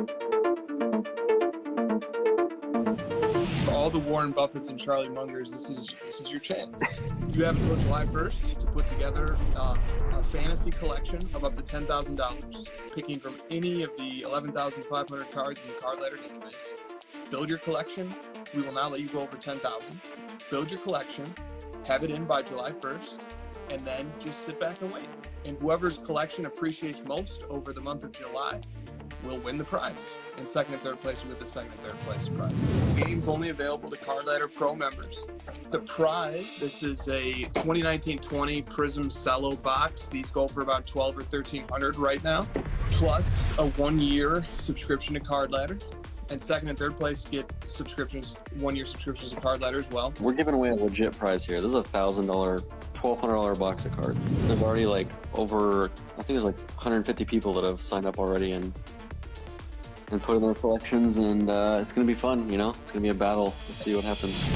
For all the Warren Buffetts and Charlie Mungers, this is your chance. You have until July 1st to put together a fantasy collection of up to $10,000, picking from any of the 11,500 cards in the Card Ladder database. Build your collection. We will not let you go over 10,000. Build your collection, have it in by July 1st, and then just sit back and wait. And whoever's collection appreciates most over the month of July will win the prize. And second and third place will get the second and third place prizes. Games only available to Card Ladder Pro members. The prize, this is a 2019-20 Prism Cello box. These go for about $1,200 or $1,300 right now, plus a 1-year subscription to Card Ladder. And second and third place get subscriptions, 1-year subscriptions to Card Ladder as well. We're giving away a legit prize here. This is a $1,000, $1,200 box of cards. There's already like over, I think there's like 150 people that have signed up already and put in their collections, and it's gonna be fun. You know, it's gonna be a battle. Let's see what happens.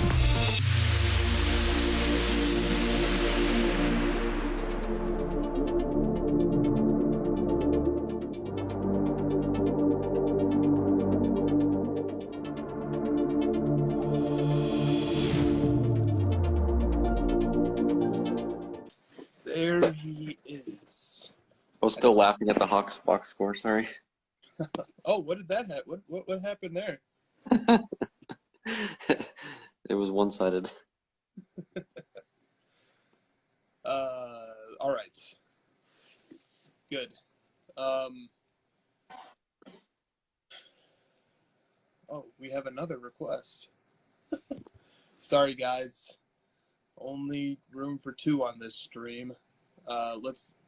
There he is. I was still laughing at the Hawks box score. Sorry. Oh, what did that happen? What happened there? It was one-sided. All right. Good. Oh, we have another request. Sorry, guys. Only room for 2 on this stream.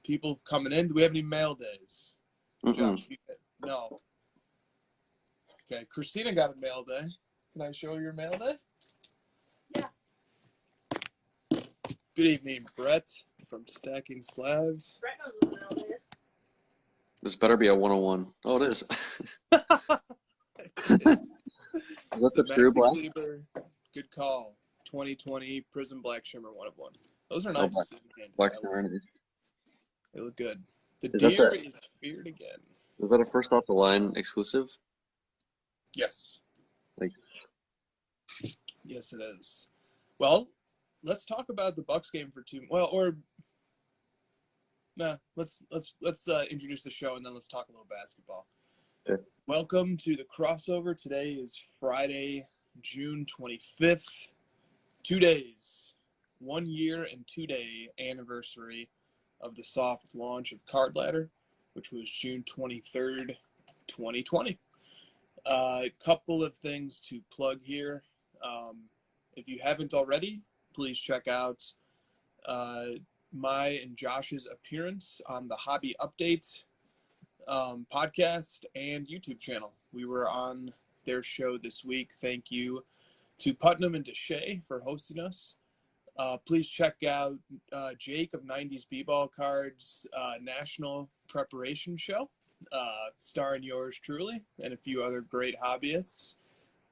People coming in. Do we have any mail days? Josh, no. Okay, Christina got a mail day. Can I show your mail day? Yeah. Good evening, Brett from Stacking Slabs. Brett knows what the mail is. This better be a 101. Oh, it is. That's a true black. Good call. 2020 Prism Black Shimmer 1 of 1. Those are nice. Black Shimmer. They look good. The Is deer is feared again. Is that a first off the line exclusive? Yes. Like, yes, it is. Well, let's talk about the Bucks game for 2. Well, or nah. Let's introduce the show and then let's talk a little basketball. Okay. Welcome to the crossover. Today is Friday, June 25th. 2 days, 1 year and 2-day anniversary of the soft launch of Card Ladder, which was June 23rd, 2020. A couple of things to plug here. If you haven't already, please check out my and Josh's appearance on the Hobby Update podcast and YouTube channel. We were on their show this week. Thank you to Putnam and to Shea for hosting us. Please check out Jake of 90s B-Ball Cards National Preparation Show, starring yours truly and a few other great hobbyists.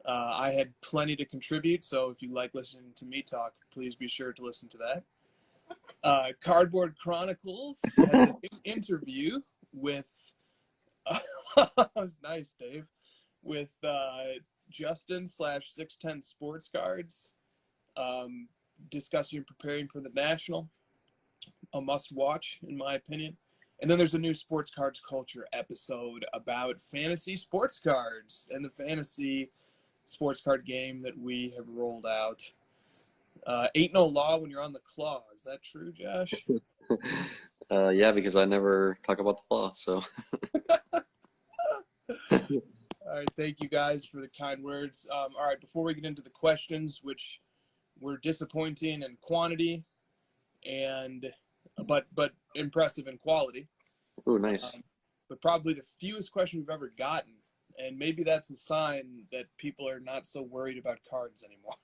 I had plenty to contribute, so if you like listening to me talk, please be sure to listen to that. Cardboard Chronicles has an interview with nice, Dave, with Justin/610 Sports Cards, discussing and preparing for the National, a must-watch in my opinion. And then there's a new Sports Cards Culture episode about fantasy sports cards and the fantasy sports card game that we have rolled out. Ain't no law when you're on the claw. Is that true, Josh? Yeah, because I never talk about the law, so. All right, thank you guys for the kind words. All right, before we get into the questions, which were disappointing in quantity, but impressive in quality. Oh, nice. But probably the fewest question we've ever gotten, and maybe that's a sign that people are not so worried about cards anymore.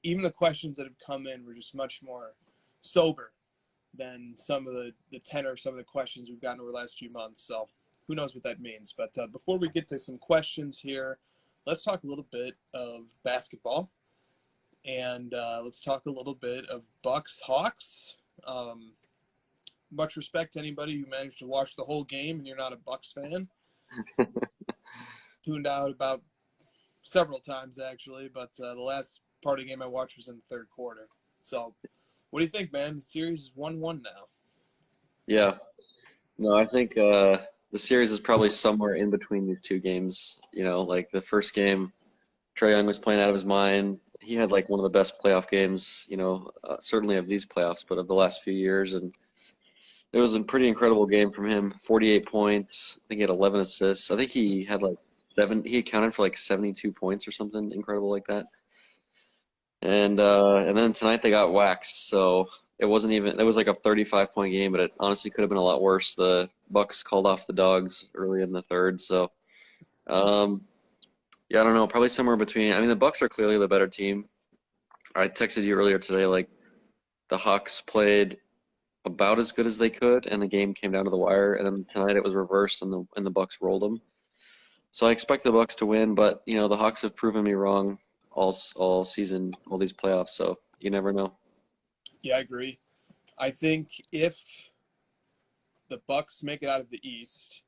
Even the questions that have come in were just much more sober than some of the tenor of some of the questions we've gotten over the last few months. So who knows what that means. But before we get to some questions here, let's talk a little bit of basketball. And let's talk a little bit of Bucks Hawks. Much respect to anybody who managed to watch the whole game and you're not a Bucks fan. Tuned out about several times actually, but the last part of the game I watched was in the third quarter. So, what do you think, man? The series is 1-1 now. Yeah. No, I think the series is probably somewhere in between these two games. You know, like the first game, Trae Young was playing out of his mind. He had like one of the best playoff games, you know, certainly of these playoffs, but of the last few years. And it was a pretty incredible game from him. 48 points. I think he had 11 assists. I think he had like he accounted for like 72 points or something incredible like that. And then tonight they got waxed. So it wasn't even, it was like a 35-point game, but it honestly could have been a lot worse. The Bucks called off the dogs early in the third. So, yeah, I don't know. Probably somewhere between. I mean, the Bucks are clearly the better team. I texted you earlier today, like the Hawks played about as good as they could, and the game came down to the wire. And then tonight it was reversed, and the Bucks rolled them. So I expect the Bucks to win, but you know the Hawks have proven me wrong all season, all these playoffs. So you never know. Yeah, I agree. I think if the Bucks make it out of the East,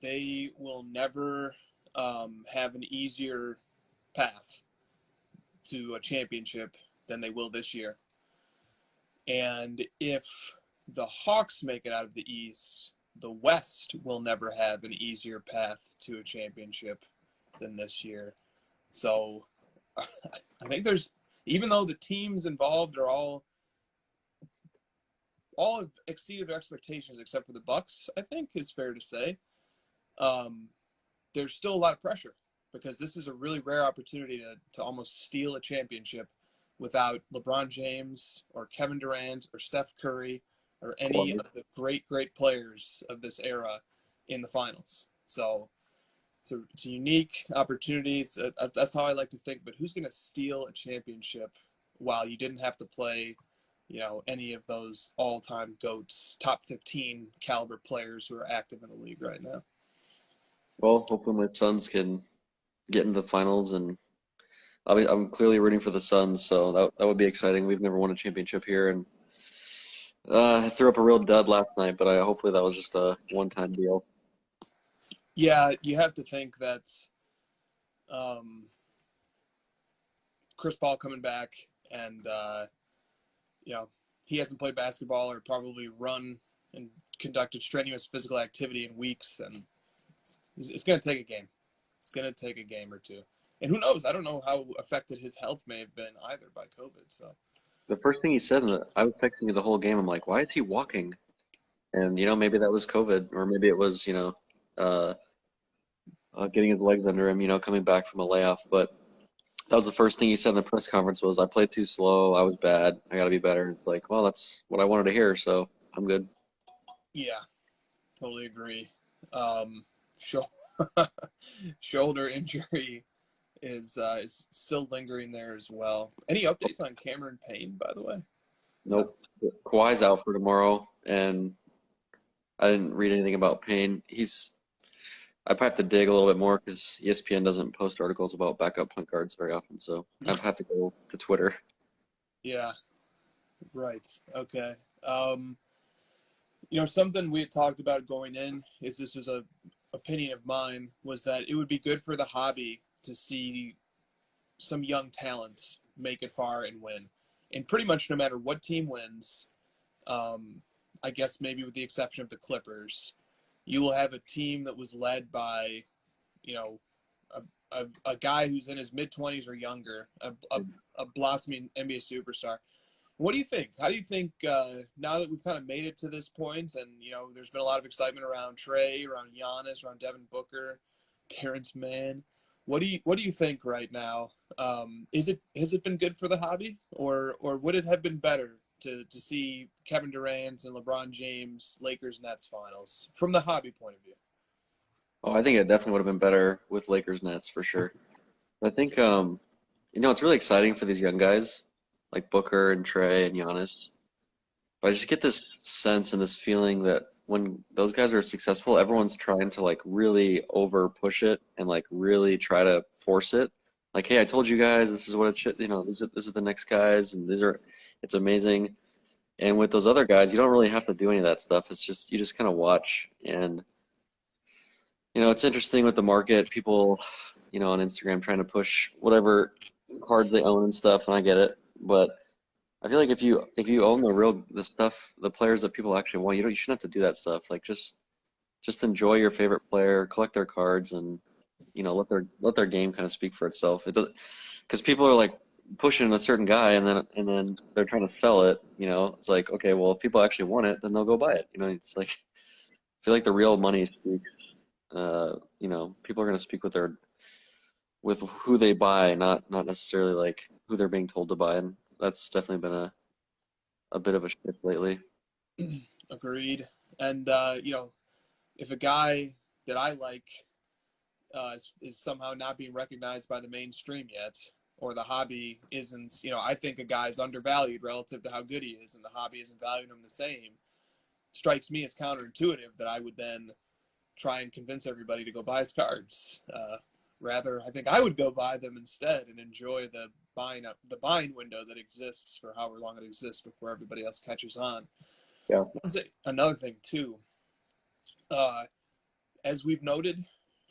they will never have an easier path to a championship than they will this year. And if the Hawks make it out of the East, the West will never have an easier path to a championship than this year. So I think there's, even though the teams involved are all have exceeded their expectations except for the Bucks, I think is fair to say. There's still a lot of pressure because this is a really rare opportunity to almost steal a championship without LeBron James or Kevin Durant or Steph Curry or any of the great players of this era in the finals. So it's a unique opportunity. So that's how I like to think. But who's going to steal a championship while you didn't have to play, you know, any of those all-time GOATs, top 15 caliber players who are active in the league right now? Well, hopefully my Suns can get into the finals, and I'm clearly rooting for the Suns, so that would be exciting. We've never won a championship here, and I threw up a real dud last night, but hopefully that was just a one-time deal. Yeah, you have to think that Chris Paul coming back, and you know, he hasn't played basketball or probably run and conducted strenuous physical activity in weeks, and it's going to take a game. It's going to take a game or two. And who knows? I don't know how affected his health may have been either by COVID. So the first thing he said, I was texting you the whole game. I'm like, why is he walking? And, you know, maybe that was COVID, or maybe it was, you know, getting his legs under him, you know, coming back from a layoff. But that was the first thing he said in the press conference was, I played too slow. I was bad. I got to be better. It's like, well, that's what I wanted to hear. So I'm good. Yeah, totally agree. Shoulder injury is still lingering there as well. Any updates on Cameron Payne, by the way? Nope. Kawhi's out for tomorrow, and I didn't read anything about Payne. I probably have to dig a little bit more because ESPN doesn't post articles about backup point guards very often, so I have to go to Twitter. Yeah, right. Okay. You know, something we had talked about going in is this was a opinion of mine, was that it would be good for the hobby to see some young talents make it far and win. And pretty much no matter what team wins, I guess maybe with the exception of the Clippers, you will have a team that was led by, you know, a guy who's in his mid-20s or younger, a blossoming NBA superstar. What do you think? How do you think, now that we've kind of made it to this point, and, you know, there's been a lot of excitement around Trae, around Giannis, around Devin Booker, Terrence Mann. What do you think right now? Has it been good for the hobby, or would it have been better to see Kevin Durant and LeBron James, Lakers Nets finals from the hobby point of view? Oh, I think it definitely would have been better with Lakers Nets for sure. I think, you know, it's really exciting for these young guys like Booker and Trae and Giannis. But I just get this sense and this feeling that when those guys are successful, everyone's trying to like really over push it and like really try to force it. Like, hey, I told you guys this is what it should, you know, this is the next guys, and it's amazing. And with those other guys, you don't really have to do any of that stuff. It's just, you just kind of watch. And You know, it's interesting with the market, people, you know, on Instagram trying to push whatever cards they own and stuff, and I get it. But I feel like if you own the stuff, the players that people actually want, you shouldn't have to do that stuff. Like just enjoy your favorite player, collect their cards, and you know let their game kind of speak for itself. It does because people are like pushing a certain guy, and then they're trying to sell it. You know, it's like okay, well if people actually want it, then they'll go buy it. You know, it's like I feel like the real money speaks. You know, people are going to speak with who they buy, not necessarily like who they're being told to buy, and that's definitely been a bit of a shift lately. Agreed. And you know, if a guy that I like is somehow not being recognized by the mainstream yet, or the hobby isn't, you know, I think a guy's undervalued relative to how good he is, and the hobby isn't valuing him the same, strikes me as counterintuitive that I would then try and convince everybody to go buy his cards. Rather, I think I would go buy them instead and enjoy the buying window that exists for however long it exists before everybody else catches on. Yeah. Another thing too, as we've noted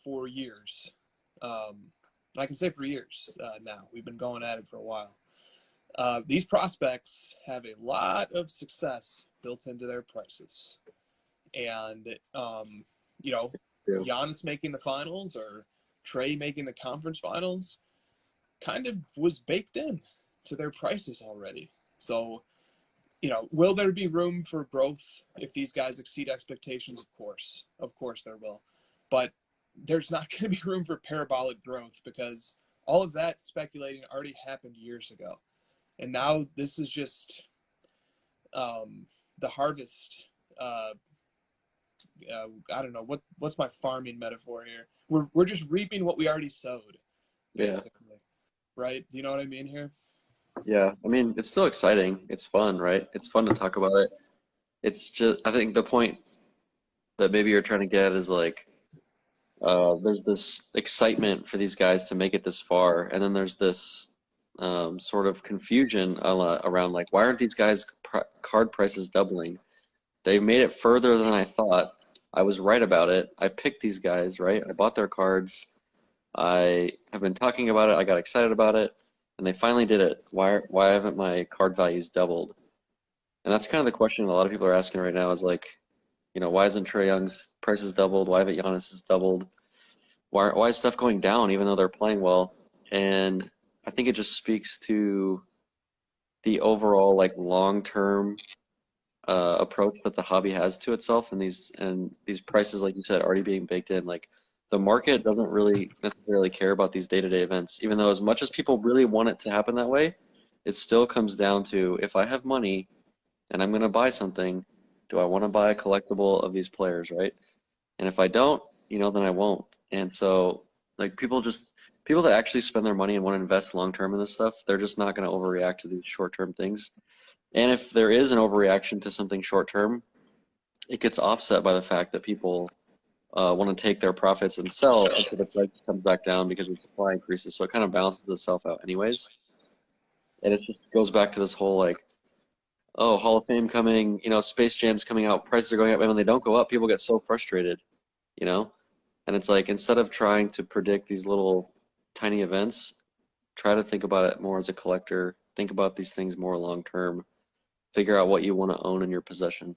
for years, I can say for years now, we've been going at it for a while. These prospects have a lot of success built into their prices, and you know, Yeah. Giannis making the finals or Trey making the conference finals kind of was baked in to their prices already. So, you know, will there be room for growth if these guys exceed expectations? Of course there will, but there's not going to be room for parabolic growth because all of that speculating already happened years ago, and now this is just the harvest. I don't know what's my farming metaphor here. We're just reaping what we already sowed, basically. Yeah. Right? Do you know what I mean here? Yeah, I mean it's still exciting. It's fun, right? It's fun to talk about it. It's just I think the point that maybe you're trying to get is like there's this excitement for these guys to make it this far, and then there's this sort of confusion around like why aren't these guys card prices doubling? They've made it further than I thought. I was right about it. I picked these guys, right? I bought their cards. I have been talking about it. I got excited about it, and they finally did it. Why haven't my card values doubled? And that's kind of the question a lot of people are asking right now is like, you know, why isn't Trae Young's prices doubled? Why haven't Giannis's doubled? Why is stuff going down even though they're playing well? And I think it just speaks to the overall like long-term approach that the hobby has to itself, and these prices, like you said, already being baked in. Like the market doesn't really necessarily care about these day-to-day events, even though as much as people really want it to happen that way, it still comes down to if I have money and I'm going to buy something, do I want to buy a collectible of these players, right? And if I don't, you know, then I won't. And so like people that actually spend their money and want to invest long-term in this stuff, they're just not going to overreact to these short-term things. And if there is an overreaction to something short-term, it gets offset by the fact that people want to take their profits and sell until the price comes back down because the supply increases. So it kind of balances itself out anyways. And it just goes back to this whole like, oh, Hall of Fame coming, you know, Space Jam's coming out, prices are going up. And when they don't go up, people get so frustrated, you know? And it's like, instead of trying to predict these little tiny events, try to think about it more as a collector. Think about these things more long-term. Figure out what you want to own in your possession.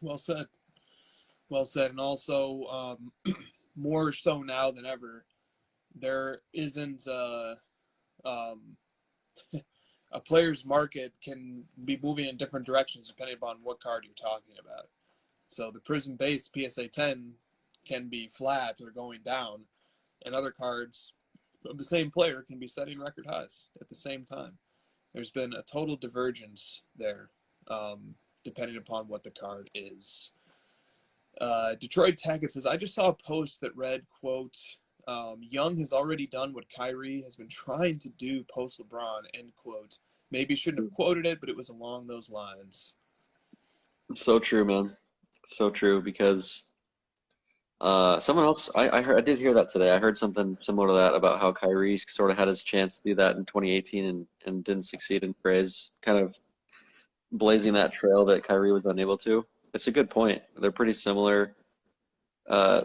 Well said. Well said. And also, more so now than ever, there isn't a player's market can be moving in different directions depending upon what card you're talking about. So the Prism-based PSA 10 can be flat or going down, and other cards of the same player can be setting record highs at the same time. There's been a total divergence there, depending upon what the card is. Detroit Taggett says, I just saw a post that read, quote, Young has already done what Kyrie has been trying to do post LeBron, end quote. Maybe shouldn't have quoted it, but it was along those lines. So true, man. So true, because someone else, I did hear that today. I heard something similar to that about how Kyrie sort of had his chance to do that in 2018 and didn't succeed, and Trey's kind of blazing that trail that Kyrie was unable to. It's a good point. They're pretty similar.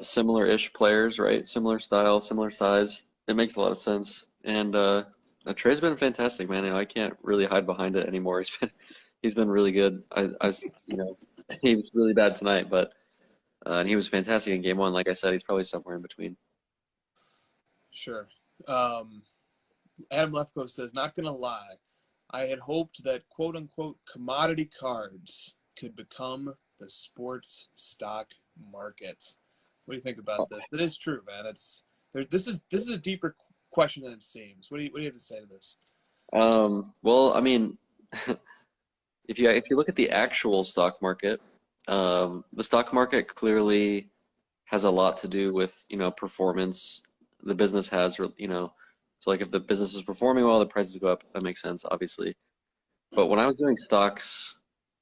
similar-ish players, right? Similar style, similar size. It makes a lot of sense. And Trey's been fantastic, man. I can't really hide behind it anymore. He's been really good. He was really bad tonight, but and he was fantastic in game one. Like I said, he's probably somewhere in between. Sure. Adam Lefko says, not going to lie, I had hoped that quote-unquote commodity cards could become the sports stock market. What do you think about this? It is true, man. This is a deeper question than it seems. What do you have to say to this? Well, I mean, if you look at the actual stock market, the stock market clearly has a lot to do with, performance. The business has, so like if the business is performing well, the prices go up. That makes sense, obviously. But when I was doing stocks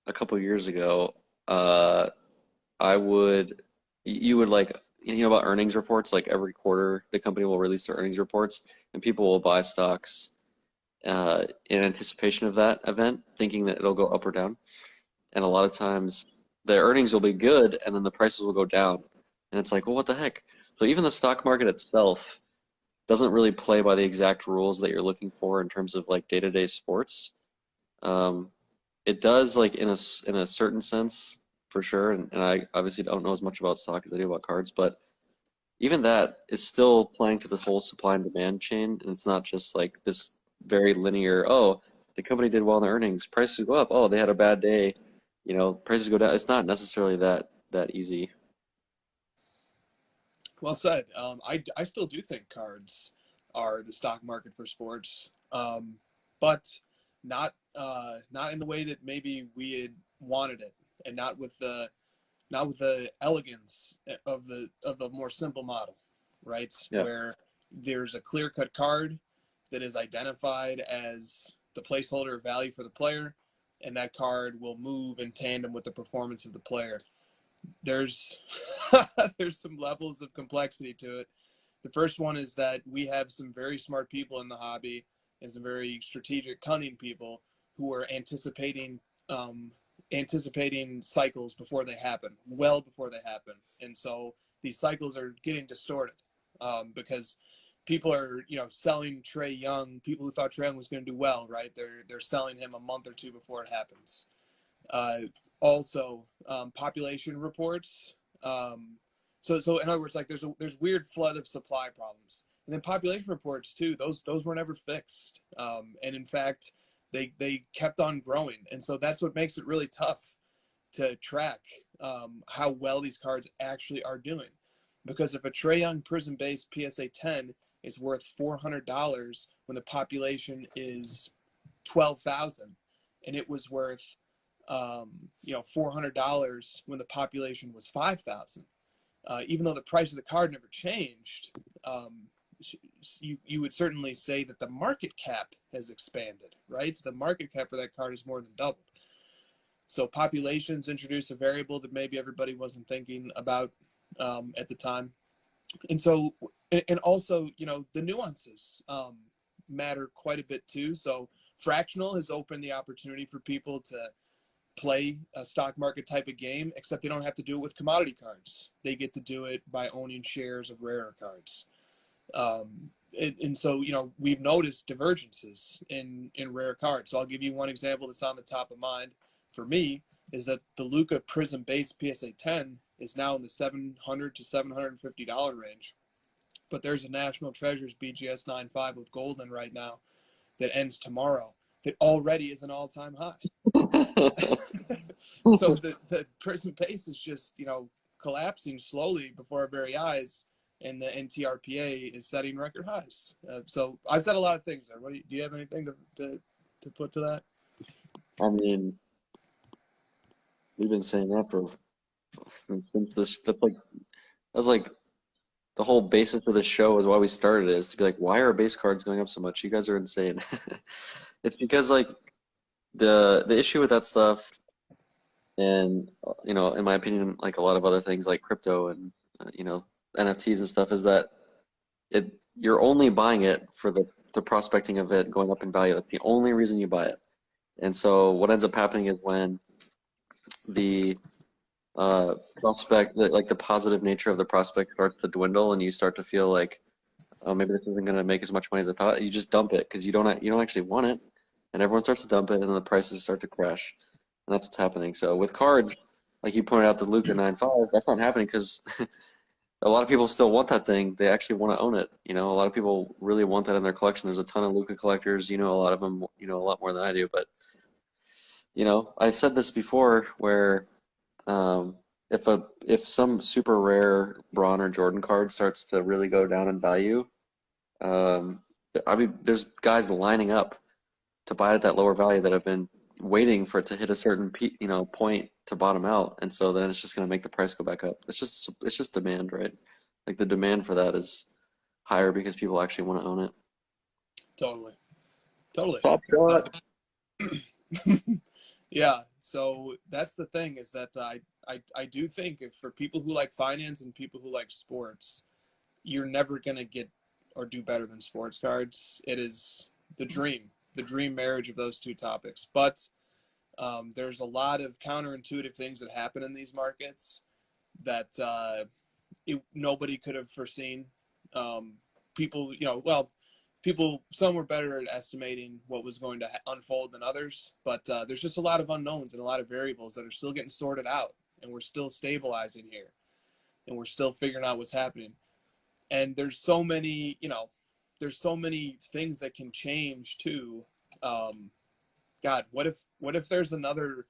a couple years ago, you would like, about earnings reports, like every quarter the company will release their earnings reports and people will buy stocks in anticipation of that event, thinking that it'll go up or down. And a lot of times the earnings will be good and then the prices will go down. And it's like, well, what the heck? So even the stock market itself doesn't really play by the exact rules that you're looking for in terms of like day-to-day sports. It does, like, in a certain sense, for sure, and I obviously don't know as much about stock as I do about cards, but even that is still playing to the whole supply and demand chain, and it's not just like this very linear, oh, the company did well in the earnings, prices go up, oh, they had a bad day, prices go down. It's not necessarily that easy. Well said. I still do think cards are the stock market for sports, but not in the way that maybe we had wanted it, and not with the elegance of the more simple model, right? Yeah. Where there's a clear-cut card that is identified as the placeholder of value for the player, and that card will move in tandem with the performance of the player. There's some levels of complexity to it. The first one is that we have some very smart people in the hobby and some very strategic, cunning people who are anticipating cycles before they happen, well before they happen. And so these cycles are getting distorted because people are, selling Trae Young. People who thought Trae Young was going to do well, right? They're selling him a month or two before it happens. Also, population reports. So in other words, like there's weird flood of supply problems, and then population reports too. Those were never fixed, and in fact, they kept on growing, and so that's what makes it really tough to track how well these cards actually are doing. Because if a Trae Young Prism-based PSA 10 is worth $400 when the population is 12,000, and it was worth $400 when the population was 5,000. Even though the price of the card never changed, you would certainly say that the market cap has expanded, right? So the market cap for that card is more than doubled. So populations introduce a variable that maybe everybody wasn't thinking about at the time. And so, and also, the nuances matter quite a bit too. So fractional has opened the opportunity for people to play a stock market type of game, except they don't have to do it with commodity cards. They get to do it by owning shares of rarer cards. And so, we've noticed divergences in rare cards. So I'll give you one example that's on the top of mind for me, is that the Luka Prism base PSA 10 is now in the $700 to $750 range. But there's a National Treasures BGS 9.5 with Golden right now that ends tomorrow that already is an all-time high. So the Prism base is just, collapsing slowly before our very eyes, and the NTRPA is setting record highs. So I've said a lot of things there. Do you have anything to put to that? I mean, we've been saying that since this. That's like the whole basis of the show is why we started it, is to be like, why are base cards going up so much? You guys are insane. It's because, like, the issue with that stuff, and in my opinion, like a lot of other things like crypto and NFTs and stuff, is that you're only buying it for the prospecting of it going up in value. That's the only reason you buy it. And so what ends up happening is when the prospect, like the positive nature of the prospect starts to dwindle, and you start to feel like, oh, maybe this isn't going to make as much money as I thought. You just dump it because you don't actually want it, and everyone starts to dump it, and then the prices start to crash, and that's what's happening. So with cards, like you pointed out, the Luka 9.5, that's not happening because a lot of people still want that thing. They actually want to own it. You know, a lot of people really want that in their collection. There's a ton of Luka collectors. You know, a lot of them. You know, a lot more than I do. But you know, I said this before, where if some super rare Braun or Jordan card starts to really go down in value, um, I mean, there's guys lining up to buy it at that lower value that have been waiting for it to hit a certain point to bottom out, and so then it's just going to make the price go back up. It's just demand, right? Like the demand for that is higher because people actually want to own it. Totally. Totally. Top shot. Yeah. So that's the thing, is that I do think if for people who like finance and people who like sports, you're never going to get or do better than sports cards. It is the dream marriage of those two topics. But there's a lot of counterintuitive things that happen in these markets that nobody could have foreseen. People, some were better at estimating what was going to unfold than others, but there's just a lot of unknowns and a lot of variables that are still getting sorted out, and we're still stabilizing here, and we're still figuring out what's happening. And there's so many things that can change too. God, what if there's another,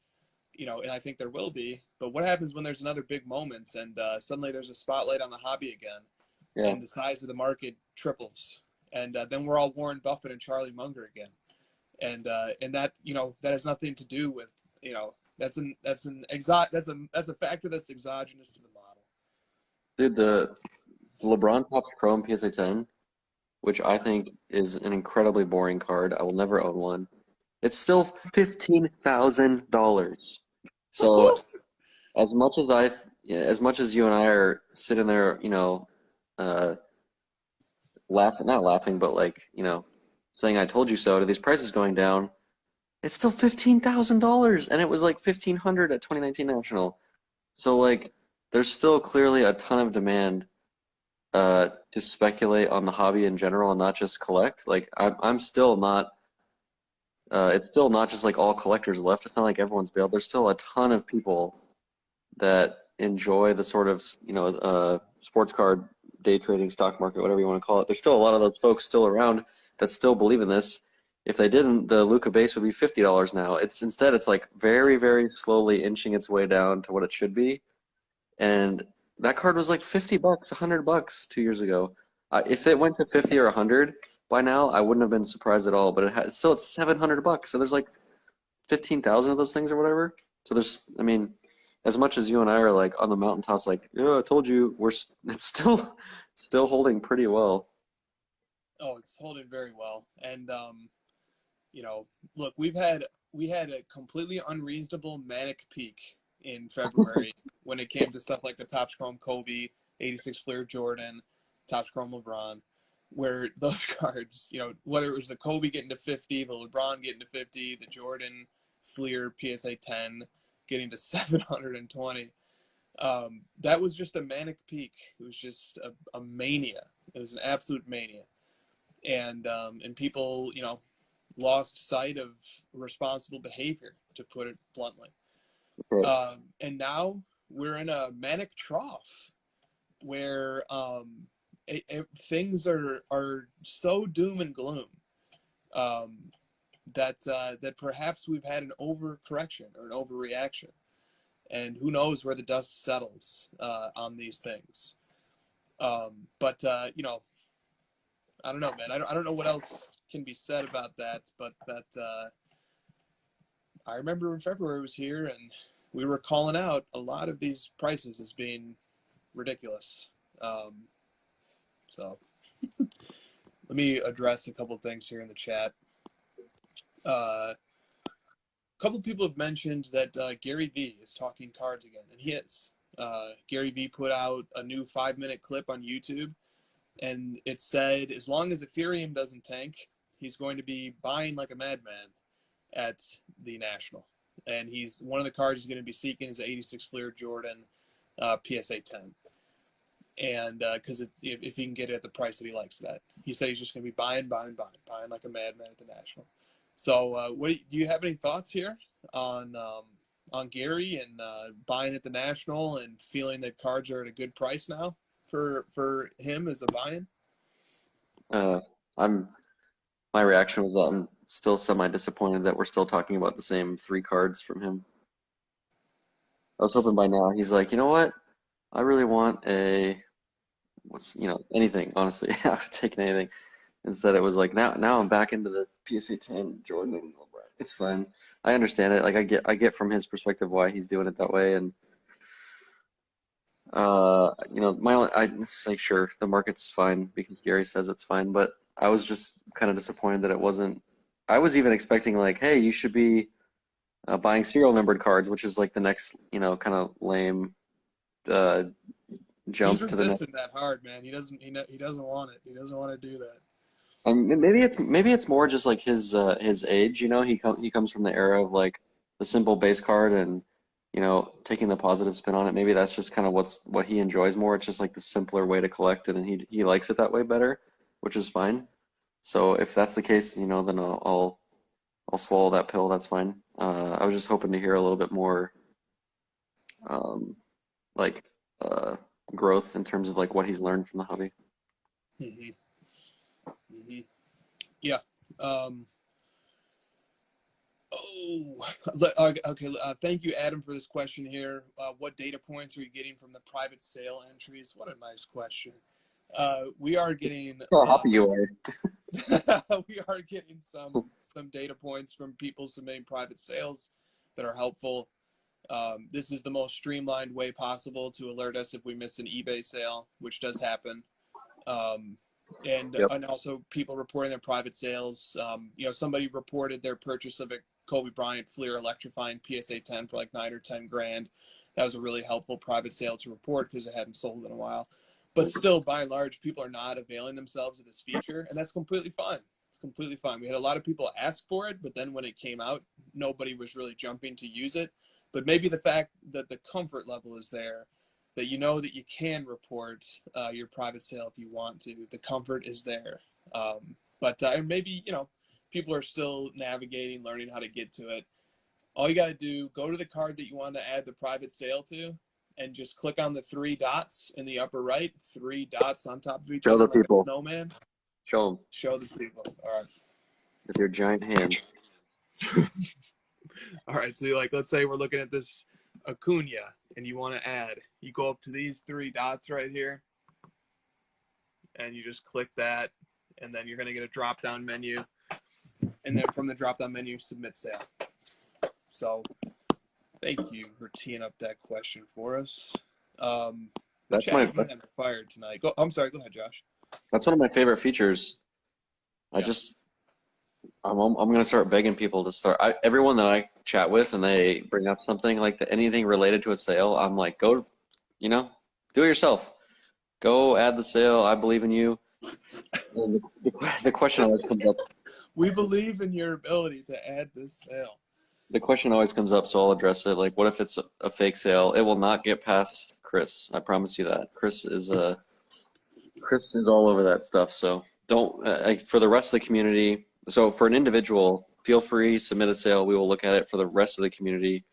and I think there will be, but what happens when there's another big moment and suddenly there's a spotlight on the hobby again, Yeah. and the size of the market triples, and then we're all Warren Buffett and Charlie Munger again, and that that has nothing to do with that's a factor that's exogenous to the model. Dude, the LeBron Topps Chrome PSA 10, which I think is an incredibly boring card. I will never own one. It's still $15,000. So as much as you and I are sitting there, not laughing, but like, saying I told you so to these prices going down, it's still $15,000, and it was like $1,500 at 2019 National. So like, there's still clearly a ton of demand to speculate on the hobby in general and not just collect. Like I'm still not. It's still not just like all collectors left. It's not like everyone's bailed. There's still a ton of people that enjoy the sort of sports card day trading, stock market, whatever you want to call it. There's still a lot of those folks still around that still believe in this. If they didn't, the Luka base would be $50 now. Instead it's like very, very slowly inching its way down to what it should be. And that card was like $50, $100 2 years ago. If it went to 50 or 100 by now, I wouldn't have been surprised at all. But it's still at $700. So there's like 15,000 of those things or whatever. So I mean, as much as you and I are like on the mountaintops, like, yeah, I told you, it's still holding pretty well. Oh, it's holding very well. And look, we had a completely unreasonable manic peak in February when it came to stuff like the Topps Chrome Kobe, 86 Fleer Jordan, Topps Chrome LeBron, where those cards, whether it was the Kobe getting to 50, the LeBron getting to 50, the Jordan Fleer PSA 10 getting to 720, that was just a manic peak. It was just a mania. It was an absolute mania. And people, lost sight of responsible behavior, to put it bluntly. Right. And now we're in a manic trough where things are so doom and gloom that perhaps we've had an overcorrection or an overreaction, and who knows where the dust settles on these things. But I don't know, man. I don't know what else can be said about that, but that I remember when February was here and we were calling out a lot of these prices as being ridiculous. So let me address a couple of things here in the chat. A couple of people have mentioned that Gary Vee is talking cards again, and he is. Gary Vee put out a new 5-minute clip on YouTube, and it said as long as Ethereum doesn't tank, he's going to be buying like a madman at the National. and he's one of the cards he's going to be seeking is the 86 Fleer Jordan PSA 10. And because if he can get it at the price that he likes that, he said he's just going to be buying like a madman at the National. So, do you have any thoughts here on Gary and buying at the National and feeling that cards are at a good price now for him as a buy-in? My reaction was I'm still semi-disappointed that we're still talking about the same 3 cards from him. I was hoping by now he's like, you know what? I really want anything, honestly. I would have taken anything. Instead, it was like, now I'm back into the PSA 10 Jordan. It's fine. I understand it. Like, I get from his perspective why he's doing it that way. And, it's like, sure, the market's fine because Gary says it's fine. But I was just kind of disappointed that it wasn't. I was even expecting, like, hey, you should be buying serial numbered cards, which is like the next, kind of lame jump He's to the next. resisting that hard, man. He doesn't want it. He doesn't want to do that. Maybe it's more just like his age. He comes from the era of like the simple base card and taking the positive spin on it. Maybe that's just kind of what he enjoys more. It's just like the simpler way to collect it, and he likes it that way better, which is fine. So if that's the case, then I'll swallow that pill. That's fine. I was just hoping to hear a little bit more, like growth in terms of like what he's learned from the hobby. Mm-hmm. Mm-hmm. Yeah. Okay. Thank you, Adam, for this question here. What data points are you getting from the private sale entries? What a nice question. We are getting. How happy you are. We are getting some data points from people submitting private sales that are helpful. This is the most streamlined way possible to alert us if we miss an eBay sale, which does happen. And also people reporting their private sales. Somebody reported their purchase of a Kobe Bryant Fleer electrifying PSA 10 for like $9 or $10,000. That was a really helpful private sale to report because it hadn't sold in a while. But still, by and large, people are not availing themselves of this feature, and that's completely fine. It's completely fine. We had a lot of people ask for it, but then when it came out, nobody was really jumping to use it. But maybe the fact that the comfort level is there, that that you can report your private sale if you want to. The comfort is there. But maybe, people are still navigating, learning how to get to it. All you got to do, go to the card that you want to add the private sale to, and just click on the 3 dots in the upper right, 3 dots on top of each other. Show the people. No man. Show them. Show the people. All right. With your giant hand. All right. So let's say we're looking at this Acuna and you want to add. You go up to these 3 dots right here, and you just click that, and then you're going to get a drop-down menu. And then from the drop-down menu, submit sale. So thank you for teeing up that question for us. That's my fired tonight. I'm sorry. Go ahead, Josh. That's one of my favorite features. I'm going to start begging people to start. Everyone that I chat with and they bring up something like anything related to a sale, I'm like, go, do it yourself. Go add the sale. I believe in you. The question always comes up. We believe in your ability to add this sale. The question always comes up, so I'll address it. Like, what if it's a fake sale? It will not get past Chris. I promise you that. Chris is all over that stuff. So don't. For the rest of the community. So for an individual, feel free, submit a sale. We will look at it. For the rest of the community,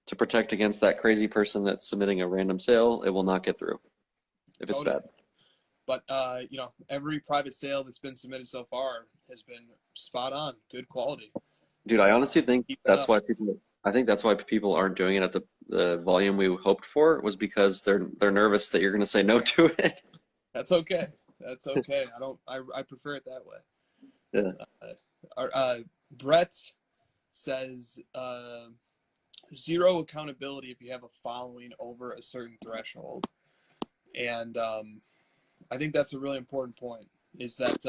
to protect against that crazy person that's submitting a random sale, it will not get through if it's bad. But every private sale that's been submitted so far has been spot on, good quality. Dude, I honestly think that's why people. I think that's why people aren't doing it at the volume we hoped for. Was because they're nervous that you're going to say no to it. That's okay. That's okay. I prefer it that way. Yeah. Brett says zero accountability if you have a following over a certain threshold, and I think that's a really important point. Is that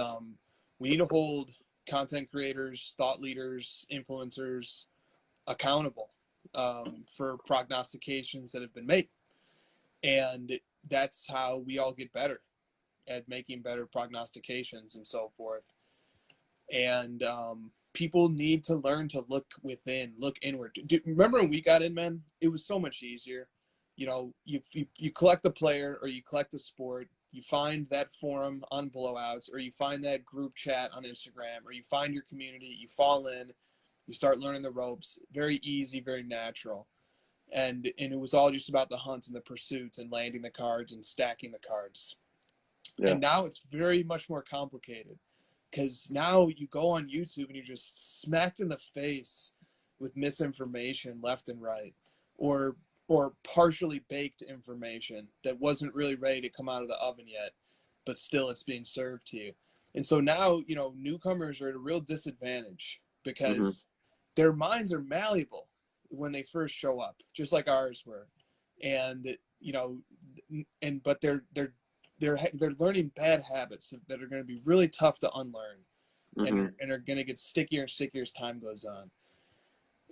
we need to hold content creators, thought leaders, influencers accountable for prognostications that have been made, and that's how we all get better at making better prognostications and so forth. And people need to learn to look within, look inward. Remember when we got in, man? It was so much easier. You know, you collect the player or you collect the sport. You find that forum on Blowouts, or you find that group chat on Instagram, or you find your community. You fall in, you start learning the ropes. Very easy, very natural. And it was all just about the hunt and the pursuit and landing the cards and stacking the cards. Yeah. And now it's very much more complicated, because now you go on YouTube and you're just smacked in the face with misinformation left and right, or partially baked information that wasn't really ready to come out of the oven yet, but still it's being served to you. And so now, you know, newcomers are at a real disadvantage because their minds are malleable when they first show up, just like ours were. And, you know, but they're learning bad habits that are going to be really tough to unlearn, and are going to get stickier and stickier as time goes on.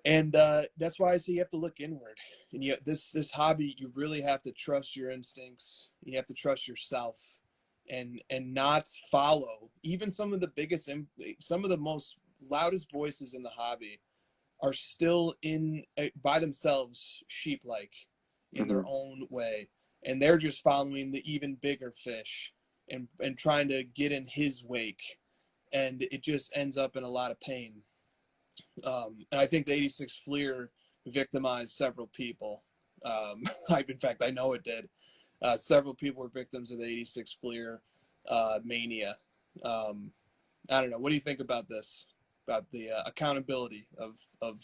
And that's why I say you have to look inward. And this hobby, you really have to trust your instincts. You have to trust yourself, and not follow even some of the most loudest voices in the hobby are still by themselves sheep-like in their own way. And they're just following the even bigger fish and trying to get in his wake. And it just ends up in a lot of pain. And I think the 86 Fleer victimized several people. In fact, I know it did. Several people were victims of the 86 Fleer mania. I don't know. What do you think about this? About the accountability of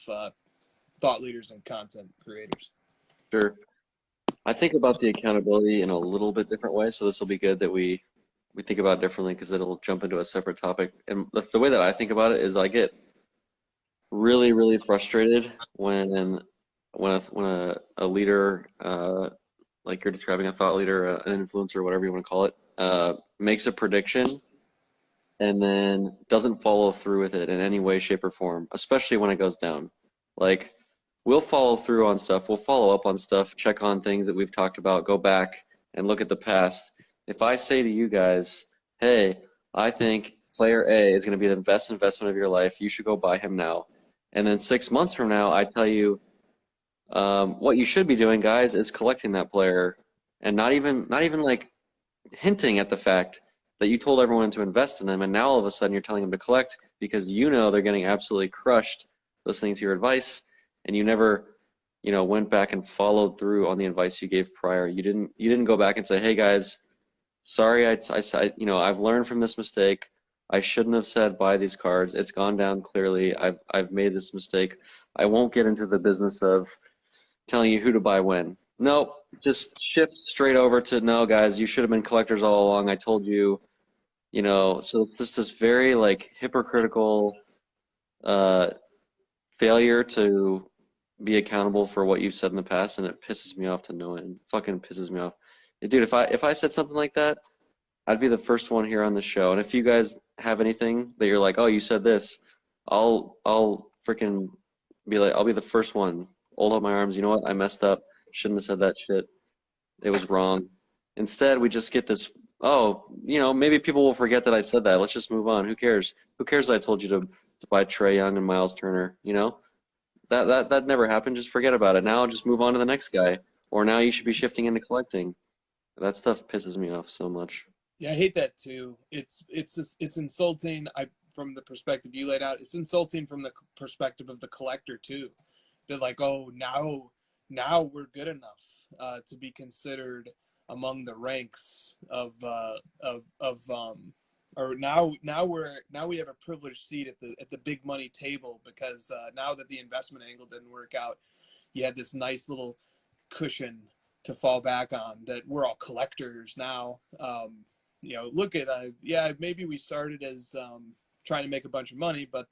thought leaders and content creators? Sure. I think about the accountability in a little bit different way, so this will be good that we think about it differently, because it'll jump into a separate topic. And the way that I think about it is I get really, really frustrated when a leader, like you're describing, a thought leader, an influencer, whatever you want to call it, makes a prediction and then doesn't follow through with it in any way, shape, or form, especially when it goes down. Like, we'll follow through on stuff. We'll follow up on stuff, check on things that we've talked about, go back and look at the past. If I say to you guys, hey, I think player A is going to be the best investment of your life, you should go buy him now. And then 6 months from now, I tell you, what you should be doing, guys, is collecting that player, and not even like hinting at the fact that you told everyone to invest in them, and now all of a sudden you're telling them to collect because you know they're getting absolutely crushed listening to your advice, and you never, went back and followed through on the advice you gave prior. You didn't go back and say, hey guys, sorry, I've learned from this mistake. I shouldn't have said buy these cards. It's gone down clearly. I've made this mistake. I won't get into the business of telling you who to buy when. Nope, just shift straight over to, no guys, you should have been collectors all along. I told you, so this very like hypocritical failure to be accountable for what you've said in the past, and it pisses me off to no end. Fucking pisses me off. Dude, if I said something like that, I'd be the first one here on the show. And if you guys have anything that you're like, oh, you said this, I'll freaking be like, I'll be the first one. Hold up my arms. You know what? I messed up. Shouldn't have said that shit. It was wrong. Instead, we just get this, maybe people will forget that I said that. Let's just move on. Who cares? Who cares that I told you to buy Trae Young and Miles Turner, That never happened. Just forget about it. Now just move on to the next guy. Or now you should be shifting into collecting. That stuff pisses me off so much. Yeah, I hate that too. It's insulting. From the perspective you laid out, it's insulting from the perspective of the collector too. They're like, oh, now we're good enough to be considered among the ranks or now we have a privileged seat at the big money table, because now that the investment angle didn't work out, you had this nice little cushion to fall back on, that we're all collectors now. Look at maybe we started as trying to make a bunch of money, but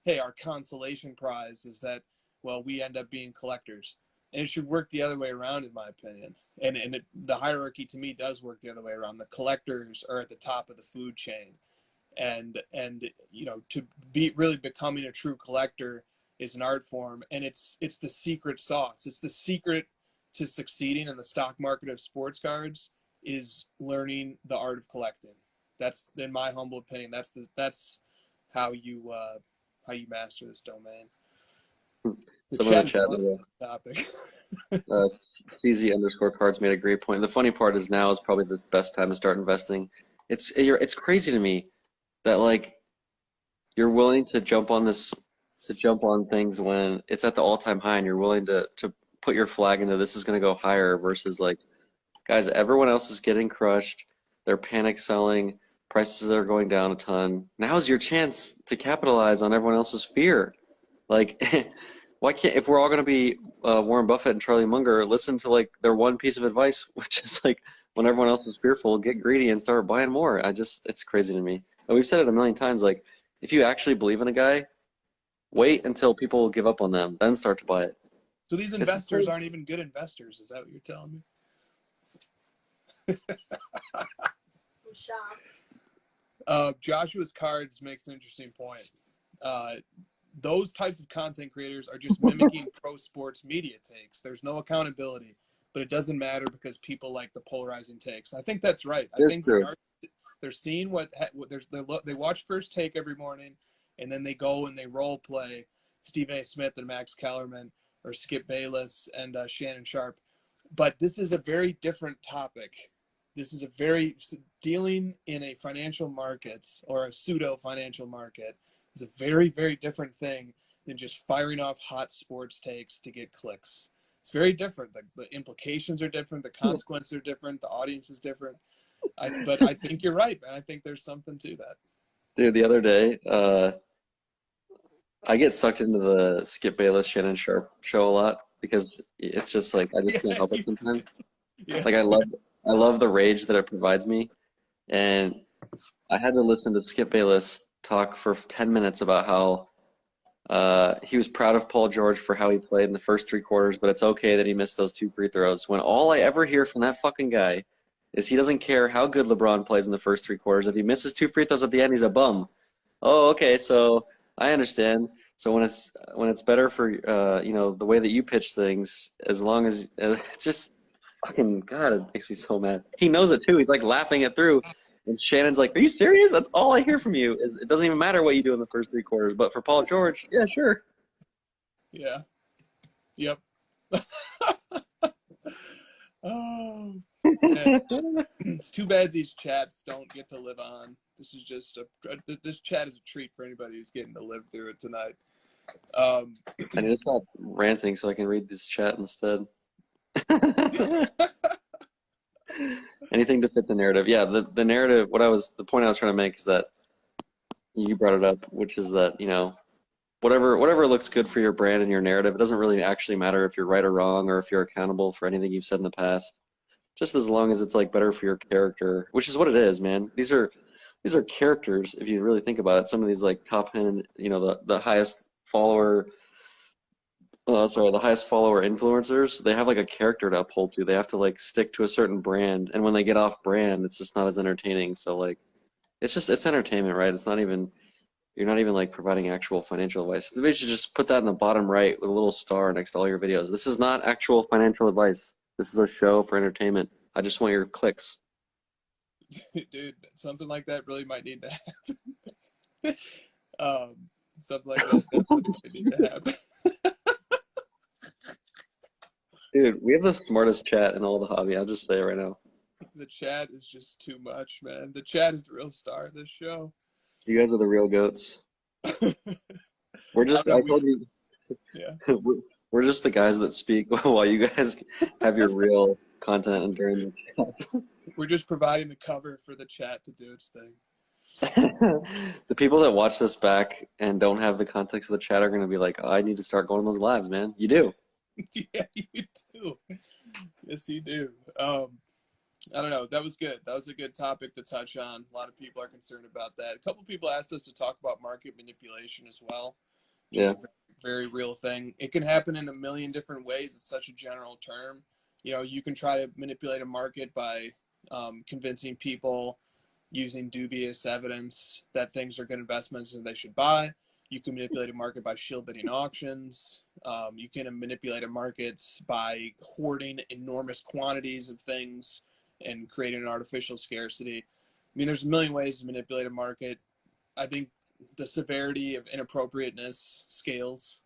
hey, our consolation prize is that, well, we end up being collectors. And it should work the other way around, in my opinion. And the hierarchy to me does work the other way around. The collectors are at the top of the food chain, and to be really becoming a true collector is an art form, and it's the secret sauce. It's the secret to succeeding in the stock market of sports cards, is learning the art of collecting. That's, in my humble opinion, that's how you how you master this domain. The Some of the chat is chat, loving this topic. CZ_cards made a great point. The funny part is now is probably the best time to start investing. It's crazy to me that like you're willing to jump on things when it's at the all-time high, and you're willing to put your flag into this is going to go higher versus like, guys, everyone else is getting crushed. They're panic selling. Prices are going down a ton. Now's your chance to capitalize on everyone else's fear. Like, why can't, if we're all going to be Warren Buffett and Charlie Munger, listen to like their one piece of advice, which is like, when everyone else is fearful, get greedy and start buying more. It's crazy to me. And we've said it a million times, like, if you actually believe in a guy, wait until people give up on them, then start to buy it. So these investors aren't even good investors. Is that what you're telling me? I'm shocked. Joshua's cards makes an interesting point. Those types of content creators are just mimicking pro sports media takes. There's no accountability, but it doesn't matter because people like the polarizing takes. I think that's right. I think they're seeing they watch First Take every morning, and then they go and they role play Stephen A. Smith and Max Kellerman or Skip Bayless and Shannon Sharp. But this is a very different topic. This is dealing in a financial market or a pseudo financial market is a very, very different thing than just firing off hot sports takes to get clicks. It's very different. The implications are different. The consequences are different. The audience is different. But I think you're right, man. I think there's something to that. Dude, the other day, I get sucked into the Skip Bayless, Shannon Sharp show a lot because it's just like I just can't help it sometimes. Yeah. Like I love the rage that it provides me, and I had to listen to Skip Bayless talk for 10 minutes about how he was proud of Paul George for how he played in the first 3 quarters, but it's okay that he missed those 2 free throws. When all I ever hear from that fucking guy is he doesn't care how good LeBron plays in the first 3 quarters. If he misses 2 free throws at the end, he's a bum. Oh, okay, so I understand. So when it's better for the way that you pitch things, as long as it's just fucking God, it makes me so mad. He knows it too. He's like laughing it through. And Shannon's like, "Are you serious? That's all I hear from you. It doesn't even matter what you do in the first 3 quarters. But for Paul George, yeah, sure." Yeah. Yep. Oh, man. It's too bad these chats don't get to live on. This is just this chat is a treat for anybody who's getting to live through it tonight. I need to stop ranting so I can read this chat instead. Anything to fit the narrative. Yeah, the narrative, the point I was trying to make is that you brought it up, which is that, whatever looks good for your brand and your narrative, it doesn't really actually matter if you're right or wrong or if you're accountable for anything you've said in the past. Just as long as it's like better for your character, which is what it is, man. These are characters if you really think about it. Some of these like top 10, the highest follower the highest follower influencers, they have like a character to uphold to. They have to like stick to a certain brand, and when they get off brand, it's just not as entertaining. So like it's entertainment, right? You're not even like providing actual financial advice. They should just put that in the bottom right with a little star next to all your videos. This is not actual financial advice. This is a show for entertainment. I just want your clicks. Dude, something like that really might need to happen. Something like that definitely might need to happen. Dude, we have the smartest chat in all the hobby. I'll just say it right now. The chat is just too much, man. The chat is the real star of this show. You guys are the real goats. We're just, Yeah. We're just the guys that speak while you guys have your real content and during the chat. We're just providing the cover for the chat to do its thing. The people that watch this back and don't have the context of the chat are going to be like, oh, I need to start going to those lives, man. You do. Yeah, you do. Yes, you do. I don't know. That was good. That was a good topic to touch on. A lot of people are concerned about that. A couple of people asked us to talk about market manipulation as well. Which is a very real thing. It can happen in a million different ways. It's such a general term. You can try to manipulate a market by convincing people using dubious evidence that things are good investments and they should buy. You can manipulate a market by shield bidding auctions. You can manipulate a market by hoarding enormous quantities of things and creating an artificial scarcity. I mean, there's a million ways to manipulate a market. I think the severity of inappropriateness scales.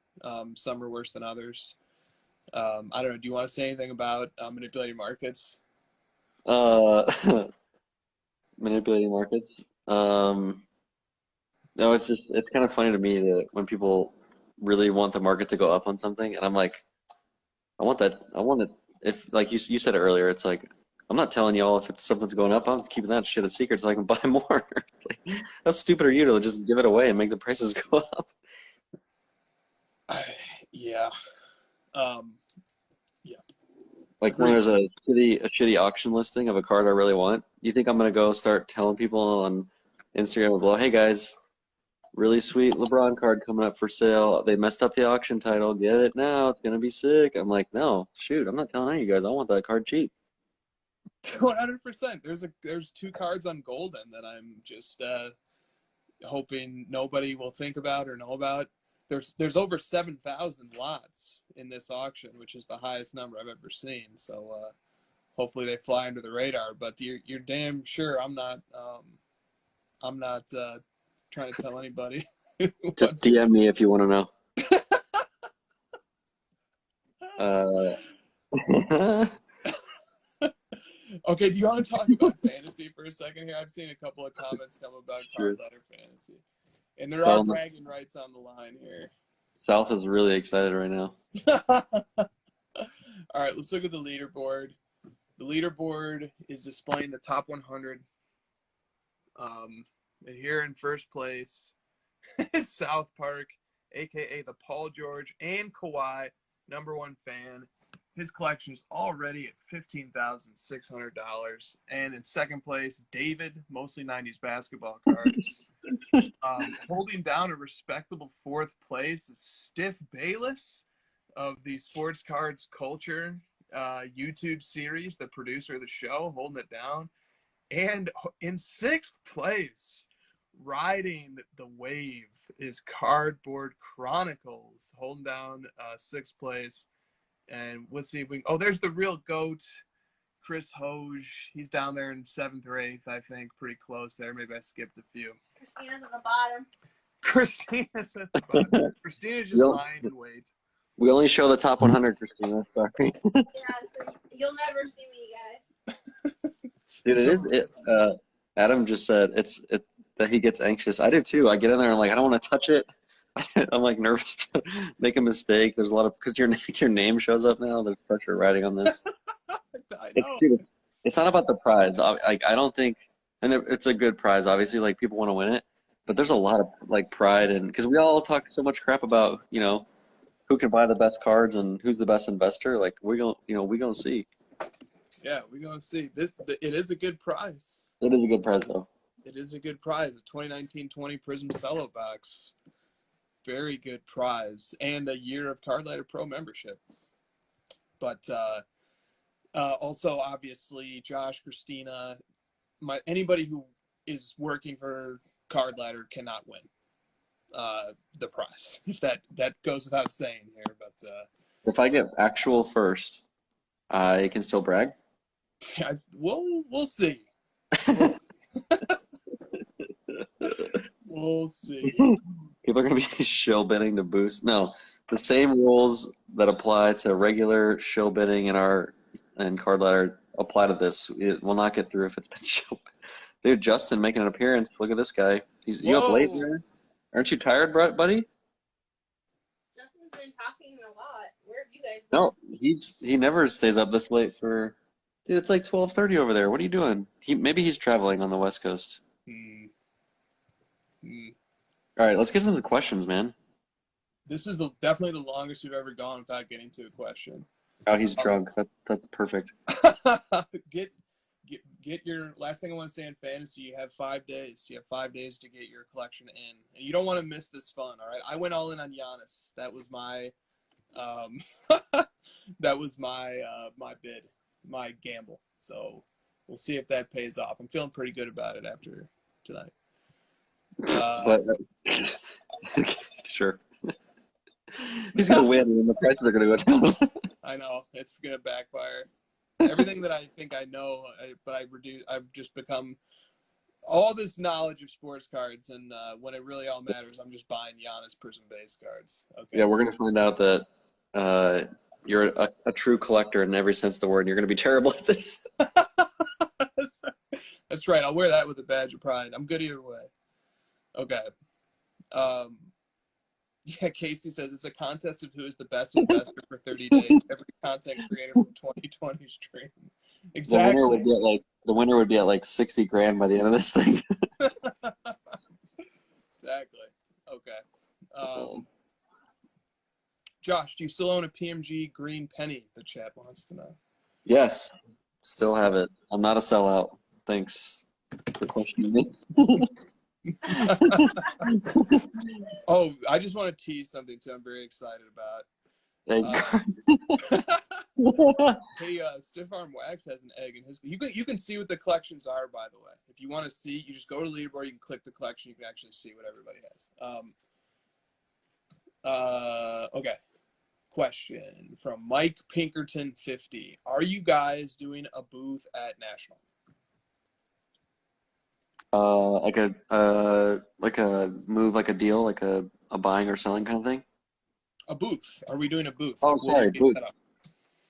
Some are worse than others. I don't know. Do you want to say anything about manipulating markets? Uh, manipulating markets. No, it's kind of funny to me that when people really want the market to go up on something, and I'm like, I want that. I want it. If like you said it earlier, it's like I'm not telling y'all if it's something's going up. I'm just keeping that shit a secret so I can buy more. Like, how stupid are you to just give it away and make the prices go up? Yeah. Um, yeah. Like when there's a shitty auction listing of a card I really want, you think I'm gonna go start telling people on Instagram, well, hey guys, really sweet LeBron card coming up for sale. They messed up the auction title. Get it now. It's gonna be sick. I'm like, no, shoot, I'm not telling any of you guys. I want that card cheap. 100%. There's 2 cards on Golden that I'm just hoping nobody will think about or know about. There's over 7,000 lots in this auction, which is the highest number I've ever seen. So hopefully they fly under the radar. But you're damn sure I'm not trying to tell anybody. Just DM me if you want to know. Okay, do you want to talk about fantasy for a second here? I've seen a couple of comments come about card letter fantasy. And there are bragging rights on the line here. South is really excited right now. All right, let's look at the leaderboard. The leaderboard is displaying the top 100. And here in first place is South Park, a.k.a. the Paul George and Kawhi #1 fan. His collection is already at $15,600. And in second place, David, mostly 90s basketball cards. Holding down a respectable fourth place is Stiff Bayless of the Sports Cards Culture YouTube series, the producer of the show, holding it down. And in sixth place, riding the wave, is Cardboard Chronicles, holding down sixth place. And let's see if we. Oh, there's the real GOAT, Chris Hoge. He's down there in 7th or 8th, I think, pretty close there. Maybe I skipped a few. Christina's at the bottom. Christina's at the bottom. Christina's just lying in wait. We only show the top 100, Christina. Sorry. Yeah, so you'll never see me, guys. Dude, it is. Adam just said that he gets anxious. I do too. I get in there and I'm like, I don't want to touch it. I'm like nervous to make a mistake. There's a lot of, because your name shows up now. There's pressure riding on this. I know. It's not about the prize. I don't think, and it's a good prize. Obviously, like people want to win it, but there's a lot of like pride in, because we all talk so much crap about who can buy the best cards and who's the best investor. Like we gonna see. Yeah, we're gonna see. It is a good prize. It is a good prize though. It is a good prize. A 2019-20 Prism Cello box. Very good prize, and a year of Card Ladder Pro membership. But also, obviously, Josh, Christina, anybody who is working for Card Ladder cannot win the prize. If that goes without saying here, but if I get actual first, I can still brag. We'll see. We'll see. People are going to be shill bidding to boost. No, the same rules that apply to regular shill bidding and Card Ladder apply to this. It will not get through if it's been shill. Dude, Justin making an appearance. Look at this guy. You up late, man? Aren't you tired, buddy? Justin's been talking a lot. Where have you guys been? No, he never stays up this late for. Dude, it's like 12:30 over there. What are you doing? Maybe he's traveling on the West Coast. All right, let's get into the questions, man. This is definitely the longest we've ever gone without getting to a question. Oh, he's drunk. That's perfect. Get your last thing I want to say in fantasy. You have 5 days. You have 5 days to get your collection in, and you don't want to miss this fun. All right, I went all in on Giannis. That was my, my bid, my gamble. So we'll see if that pays off. I'm feeling pretty good about it after tonight. Sure. He's gonna win, and the prices are gonna go down. I know it's gonna backfire. Everything that I think I know, but I've just become all this knowledge of sports cards, and when it really all matters, I'm just buying Giannis Prism base cards. Okay. Yeah, we're gonna find out that you're a true collector in every sense of the word, and you're gonna be terrible at this. That's right. I'll wear that with a badge of pride. I'm good either way. Okay. Yeah, Casey says it's a contest of who is the best investor for 30 days. Every content creator from 2020 stream. Exactly. The winner would be at like 60 grand by the end of this thing. Exactly. Okay. Josh, do you still own a PMG green penny? The chat wants to know. Yes, still have it. I'm not a sellout. Thanks for questioning me. Oh, I just want to tease something too. I'm very excited about. Hey, Stiff Arm Wax has an egg in his. You can see what the collections are, by the way. If you want to see, you just go to Leaderboard. You can click the collection. You can actually see what everybody has. Okay. Question from Mike Pinkerton 50. Are you guys doing a booth at National? Like a move, like a deal, like a buying or selling kind of thing. A booth. Are we doing a booth? Oh, sorry, booth.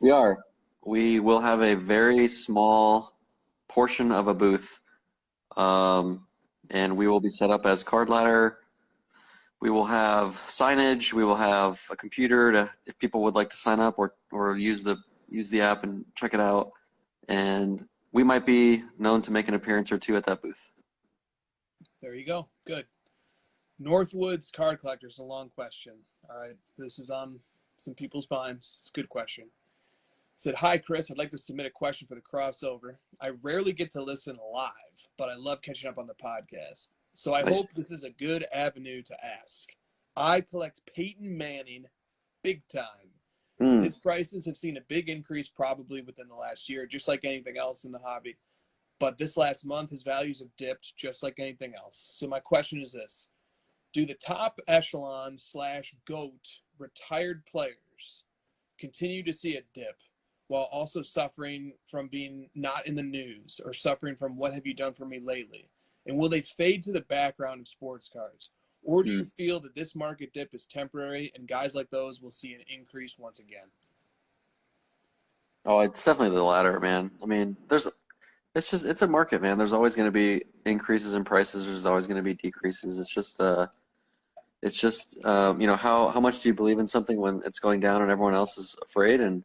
We are. We will have a very small portion of a booth, and we will be set up as Card Ladder. We will have signage. We will have a computer to, if people would like to sign up or use the app and check it out. And we might be known to make an appearance or two at that booth. There you go. Good. Northwoods Card Collectors, a long question. All right. This is on some people's minds. It's a good question. Said, hi, Chris. I'd like to submit a question for the crossover. I rarely get to listen live, but I love catching up on the podcast. So I hope this is a good avenue to ask. I collect Peyton Manning big time. His prices have seen a big increase probably within the last year, just like anything else in the hobby. But this last month, his values have dipped just like anything else. So my question is this. Do the top echelon / GOAT retired players continue to see a dip while also suffering from being not in the news or suffering from what have you done for me lately? And will they fade to the background of sports cards? Or do you feel that this market dip is temporary and guys like those will see an increase once again? Oh, it's definitely the latter, man. I mean, it's a market, man. There's always going to be increases in prices. There's always going to be decreases. It's just you know, how much do you believe in something when it's going down and everyone else is afraid, and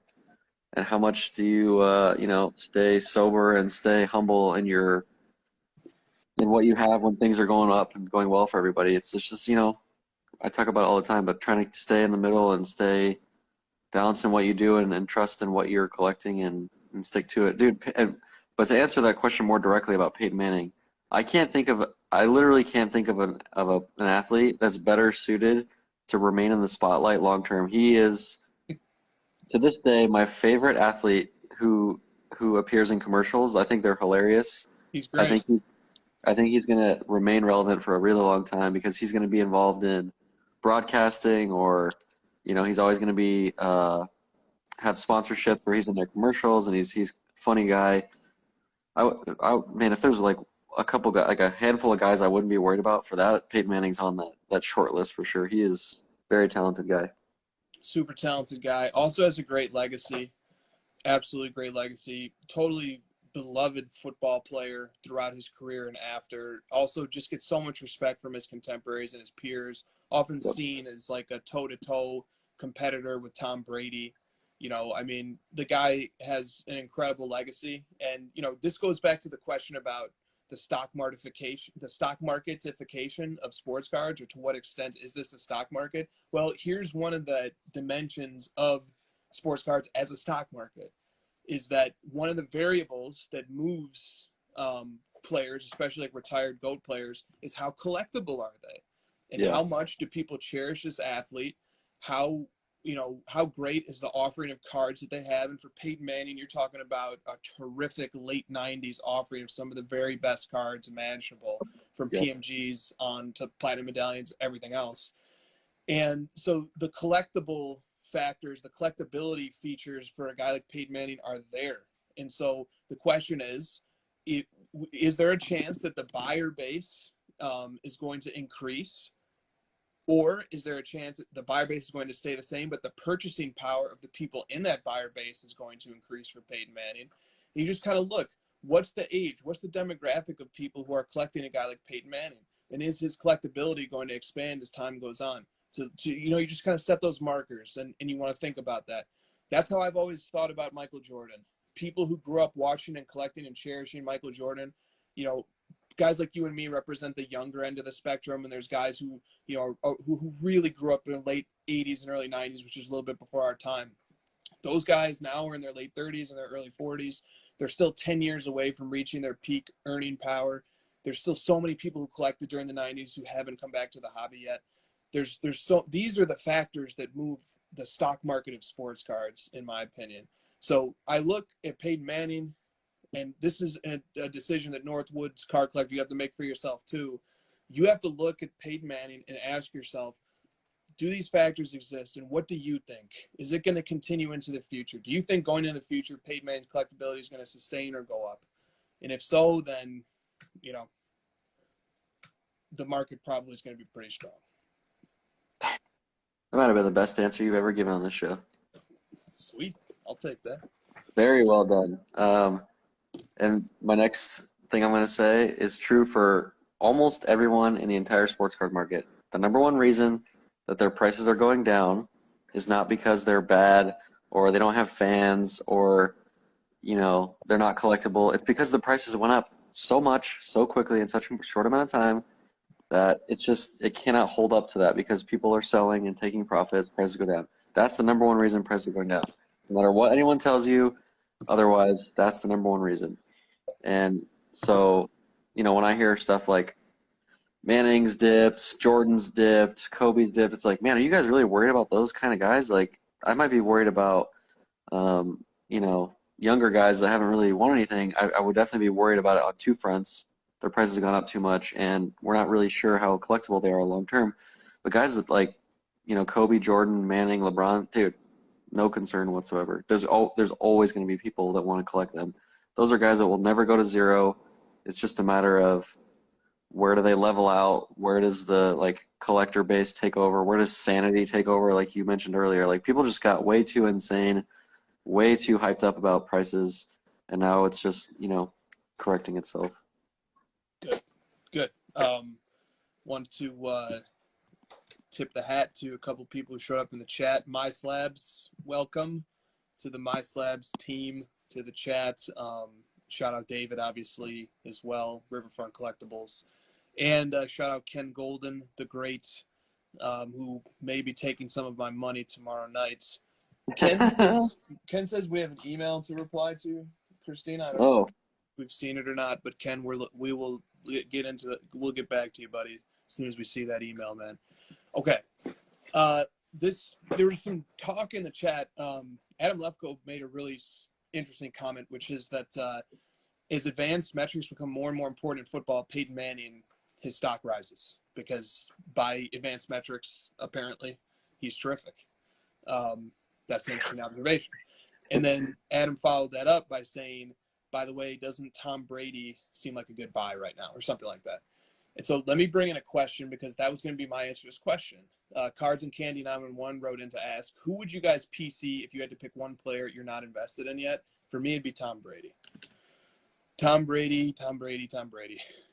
how much do you you know, stay sober and stay humble in what you have when things are going up and going well for everybody. It's just, you know, I talk about it all the time, but trying to stay in the middle and stay balanced in what you do and trust in what you're collecting and stick to it, dude. But to answer that question more directly about Peyton Manning, I literally can't think of an athlete that's better suited to remain in the spotlight long term. He is, to this day, my favorite athlete who appears in commercials. I think they're hilarious. He's great. I think he's going to remain relevant for a really long time because he's going to be involved in broadcasting, or, you know, he's always going to be have sponsorship where he's in their commercials, and he's a funny guy. Man, if there's like a couple guys, like a handful of guys I wouldn't be worried about for that, Peyton Manning's on that short list for sure. He is a very talented guy. Super talented guy. Also has a great legacy. Absolutely great legacy. Totally beloved football player throughout his career and after. Also just gets so much respect from his contemporaries and his peers. Often seen as like a toe-to-toe competitor with Tom Brady. You know, I mean, the guy has an incredible legacy. And, you know, this goes back to the question about the stock marketification of sports cards, or to what extent is this a stock market? Well, here's one of the dimensions of sports cards as a stock market, is that one of the variables that moves players, especially like retired GOAT players, is how collectible are they? And how much do people cherish this athlete? How great is the offering of cards that they have? And for Peyton Manning, you're talking about a terrific late 90s offering of some of the very best cards imaginable, from PMGs on to platinum medallions, everything else. And so the collectible factors, the collectability features for a guy like Peyton Manning are there. And so the question is, is there a chance that the buyer base is going to increase? Or is there a chance that the buyer base is going to stay the same, but the purchasing power of the people in that buyer base is going to increase for Peyton Manning? And you just kind of look, what's the age? What's the demographic of people who are collecting a guy like Peyton Manning? And is his collectability going to expand as time goes on? You just kind of set those markers, and you want to think about that. That's how I've always thought about Michael Jordan. People who grew up watching and collecting and cherishing Michael Jordan, guys like you and me represent the younger end of the spectrum, and there's guys who who really grew up in the late 80s and early 90s, which is a little bit before our time. Those guys now are in their late 30s and their early 40s. They're still 10 years away from reaching their peak earning power. There's still so many people who collected during the 90s who haven't come back to the hobby yet. These are the factors that move the stock market of sports cards, in my opinion. So I look at Peyton Manning, and this is a decision that Northwoods Card Collector you have to make for yourself too. You have to look at Peyton Manning and ask yourself, do these factors exist, and what do you think? Is it going to continue into the future? Do you think going into the future, Peyton Manning's collectability is going to sustain or go up? And if so, then, the market probably is going to be pretty strong. That might have been the best answer you've ever given on this show. Sweet. I'll take that. Very well done. And my next thing I'm going to say is true for almost everyone in the entire sports card market. The number one reason that their prices are going down is not because they're bad or they don't have fans or, they're not collectible. It's because the prices went up so much, so quickly in such a short amount of time that it cannot hold up to that because people are selling and taking profits, prices go down. That's the number one reason prices are going down. No matter what anyone tells you, otherwise, that's the number one reason. And so, when I hear stuff like Manning's dipped, Jordan's dipped, Kobe's dipped, it's like, man, are you guys really worried about those kind of guys? Like, I might be worried about, younger guys that haven't really won anything. I would definitely be worried about it on two fronts. Their prices have gone up too much, and we're not really sure how collectible they are long term. But guys that Kobe, Jordan, Manning, LeBron, dude, no concern whatsoever. There's always going to be people that want to collect them. Those are guys that will never go to zero. It's just a matter of where do they level out? Where does the collector base take over? Where does sanity take over? Like you mentioned earlier, people just got way too insane, way too hyped up about prices, and now it's just correcting itself. Good. Want to tip the hat to a couple people who showed up in the chat. MySlabs, welcome to the MySlabs team, to the chat. Shout out David, obviously, as well, Riverfront Collectibles. And shout out Ken Golden, the great, who may be taking some of my money tomorrow night. Ken says we have an email to reply to, Christina. I don't know if we've seen it or not, but Ken, we will get into it. We'll get back to you, buddy, as soon as we see that email, man. Okay. There was some talk in the chat. Adam Lefko made a really interesting comment, which is that as advanced metrics become more and more important in football, Peyton Manning, his stock rises because by advanced metrics, apparently, he's terrific. That's an interesting observation. And then Adam followed that up by saying, by the way, doesn't Tom Brady seem like a good buy right now, or something like that? And so let me bring in a question, because that was going to be my answer to this question. Cards and Candy 911 wrote in to ask, who would you guys PC if you had to pick one player you're not invested in yet? For me, it'd be Tom Brady. Tom Brady.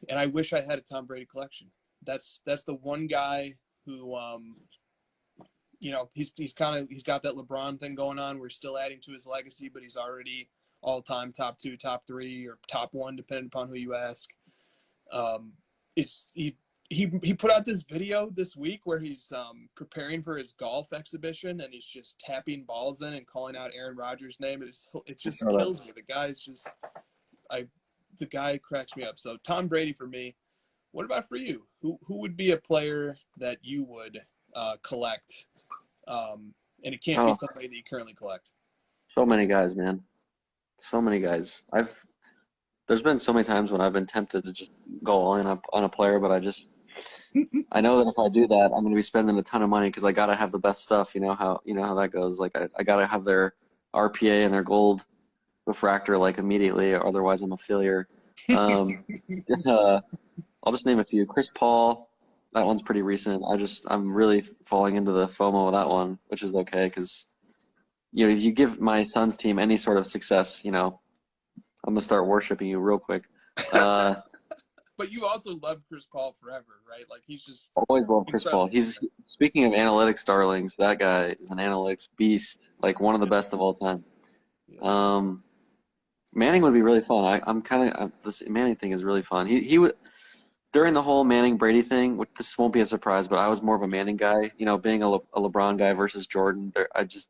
And I wish I had a Tom Brady collection. That's the one guy who, he's got that LeBron thing going on. We're still adding to his legacy, but he's already all-time top 2, top 3, or top 1, depending upon who you ask. He put out this video this week where he's preparing for his golf exhibition, and he's just tapping balls in and calling out Aaron Rodgers' name. It just kills me. The guy cracks me up. So Tom Brady for me. What about for you? Who would be a player that you would collect? And it can't be somebody that you currently collect. So many guys, man. So many guys. There's been so many times when I've been tempted to just go all in on a player, but I know that if I do that, I'm going to be spending a ton of money because I got to have the best stuff. You know how that goes. I got to have their RPA and their gold refractor immediately, or otherwise I'm a failure. Um, uh, I'll just name a few. Chris Paul, that one's pretty recent. I'm really falling into the FOMO of that one, which is okay because if you give my son's team any sort of success, I'm gonna start worshiping you real quick. Uh, But you also loved Chris Paul forever, right? Like he's just Always love Chris Paul. incredible. Speaking of analytics darlings, that guy is an analytics beast, like one of the best of all time. Yes. Um, Manning would be really fun. I'm kind of this Manning thing is really fun. He would during the whole Manning Brady thing, which this won't be a surprise, but I was more of a Manning guy. Being a LeBron guy versus Jordan.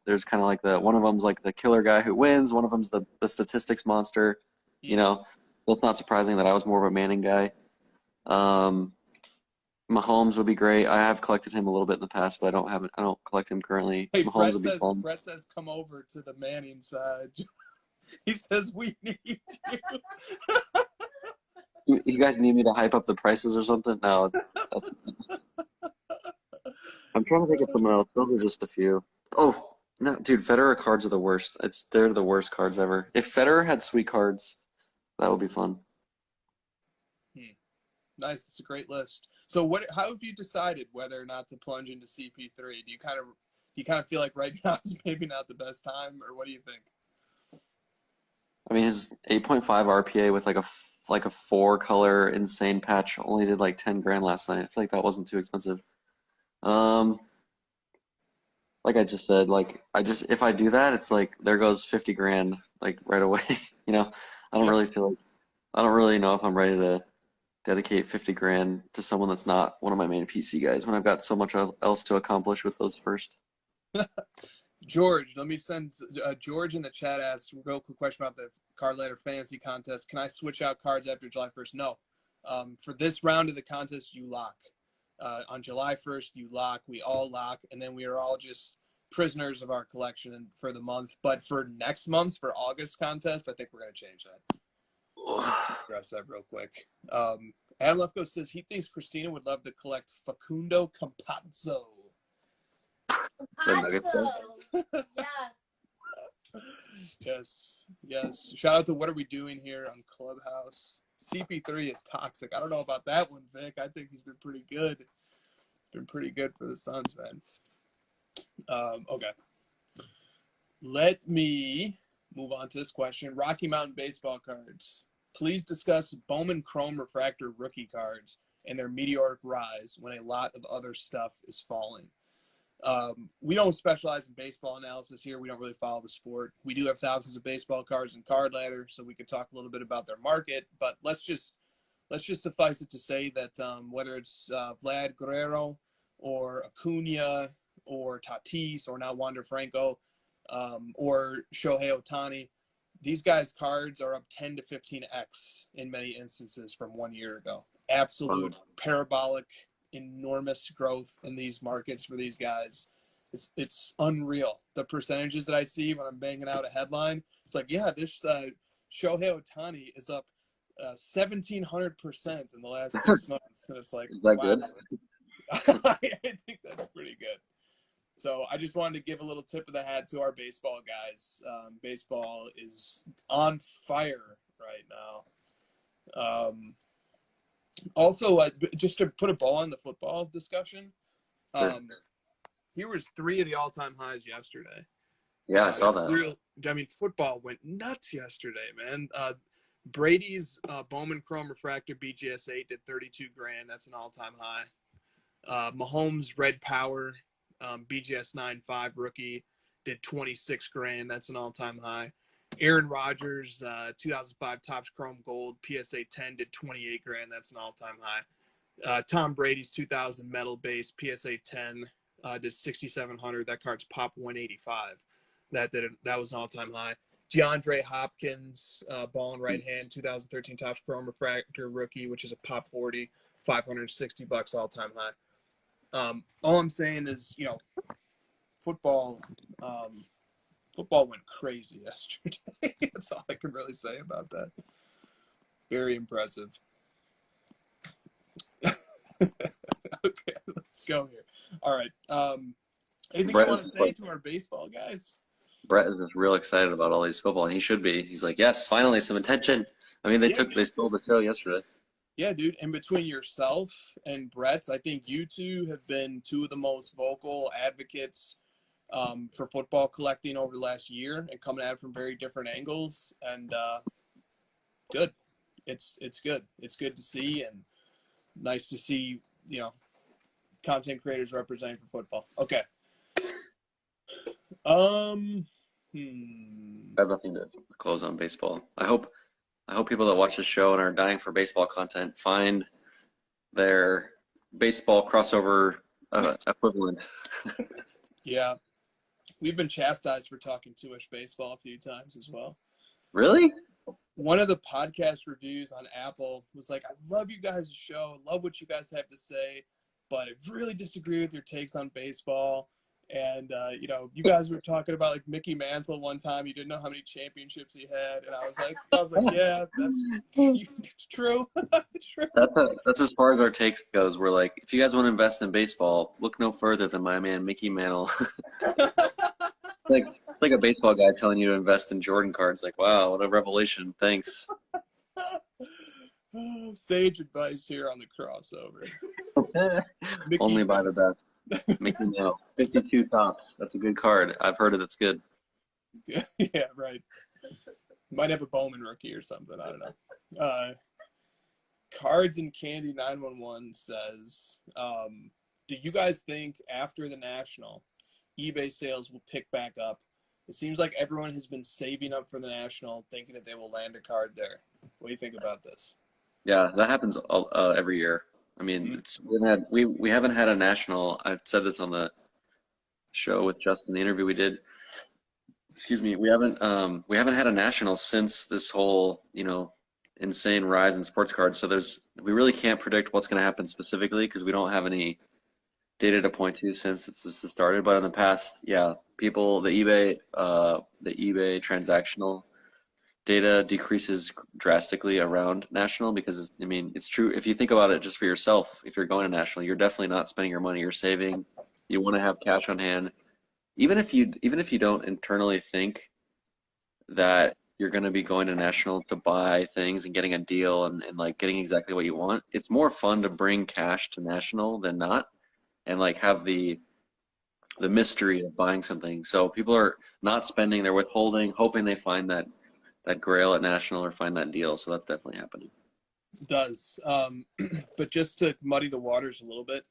There's kind of like one of them's like the killer guy who wins. One of them's the statistics monster. So it's not surprising that I was more of a Manning guy. Mahomes would be great. I have collected him a little bit in the past, but I don't collect him currently. Hey, Mahomes would be fun. Brett says, come over to the Manning side. He says, we need you. You guys need me to hype up the prices or something? No. I'm trying to think of someone else. Those are just a few. Oh, no, dude, Federer cards are the worst. They're the worst cards ever. If Federer had sweet cards, that would be fun. Nice. It's a great list. So how have you decided whether or not to plunge into CP3? Do you kind of feel like right now is maybe not the best time, or what do you think? I mean, his 8.5 RPA with like a 4-color insane patch only did like 10 grand last night. I feel like that wasn't too expensive. Like I just said, if I do that, it's like there goes 50 grand like right away. I don't really know if I'm ready to dedicate 50 grand to someone that's not one of my main PC guys when I've got so much else to accomplish with those first. George, let me send George in the chat asks a real quick question about the Card Ladder Fantasy Contest. Can I switch out cards after July 1st? No. For this round of the contest, you lock. On July 1st, you lock. We all lock, and then we are all just prisoners of our collection for the month. But for next month's, for August contest, I think we're going to change that. Address that real quick. Adam Lefko says he thinks Christina would love to collect Facundo Campazzo. Yes. Shout out to What Are We Doing Here on Clubhouse. CP3 is toxic. I don't know about that one, Vic. I think he's been pretty good. Been pretty good for the Suns, man. Okay. Let me move on to this question. Rocky Mountain baseball cards. Please discuss Bowman Chrome Refractor rookie cards and their meteoric rise when a lot of other stuff is falling. We don't specialize in baseball analysis here. We don't really follow the sport. We do have thousands of baseball cards in Card Ladder, so we could talk a little bit about their market. But let's just suffice it to say that whether it's Vlad Guerrero or Acuna or Tatis or now Wander Franco or Shohei Ohtani, these guys' cards are up 10 to 15x in many instances from 1 year ago. Absolute parabolic, enormous growth in these markets for these guys. It's unreal. The percentages that I see when I'm banging out a headline, it's like, yeah, this Shohei Ohtani is up 1,700% in the last 6 months. And it's like, is that wow. good? I think that's pretty good. So I just wanted to give a little tip of the hat to our baseball guys. Baseball is on fire right now. Also, just to put a ball on the football discussion, here was 3 of the all-time highs yesterday. Yeah, I saw that. Football went nuts yesterday, man. Brady's Bowman Chrome Refractor BGS 8 did 32 grand. That's an all-time high. Mahomes Red Power BGS 9.5 rookie did 26 grand. That's an all-time high. Aaron Rodgers 2005 Topps Chrome Gold PSA 10 did 28 grand. That's an all-time high. Tom Brady's 2000 Metal Base PSA 10 did 6,700. That card's pop 185. That was an all-time high. DeAndre Hopkins ball and right hand 2013 Topps Chrome Refractor rookie, which is a pop 40, $560 all-time high. All I'm saying is, football went crazy yesterday. That's all I can really say about that. Very impressive. Okay, let's go here. All right. Anything you want to say to our baseball guys? Brett is just real excited about all these football, and he should be. He's like, yes, finally some attention. I mean, Yeah, they stole the show yesterday. yeah, dude. And between yourself and Brett, I think you two have been two of the most vocal advocates for football collecting over the last year and coming at it from very different angles. And good. It's good. It's good to see and nice to see, content creators representing for football. Okay. I have nothing to close on baseball. I hope people that watch this show and are dying for baseball content find their baseball crossover equivalent. Yeah. We've been chastised for talking too much baseball a few times as well. Really? One of the podcast reviews on Apple was like, I love you guys' show. I love what you guys have to say, but I really disagree with your takes on baseball. And, you guys were talking about like Mickey Mantle one time. You didn't know how many championships he had. And I was like, yeah, that's true. True. That's as far as our takes goes. We're like, if you guys want to invest in baseball, look no further than my man, Mickey Mantle. like a baseball guy telling you to invest in Jordan cards. Like, wow, what a revelation. Thanks. Sage advice here on the crossover. Only by the best. Mickey Mantle, 52 tops. That's a good card. I've heard it. It's good. Yeah, right. Might have a Bowman rookie or something. I don't know. Cards and Candy 911 says, do you guys think after the National, eBay sales will pick back up? It seems like everyone has been saving up for the National, thinking that they will land a card there. What do you think about this? Yeah, that happens every year. I mean, we haven't had a National. I said this on the show with Justin, the interview we did. Excuse me. We haven't had a National since this whole insane rise in sports cards. So we really can't predict what's going to happen specifically because we don't have any data to point to since this has started. But in the past, yeah, the eBay transactional data decreases drastically around National because, I mean, it's true. If you think about it just for yourself, if you're going to National, you're definitely not spending your money. You're saving. You want to have cash on hand. Even if you don't internally think that you're going to be going to National to buy things and getting a deal and like getting exactly what you want, it's more fun to bring cash to National than not and like have the mystery of buying something. So people are not spending, they're withholding, hoping they find that grail at National or find that deal. So that's definitely happening. It does. But just to muddy the waters a little bit,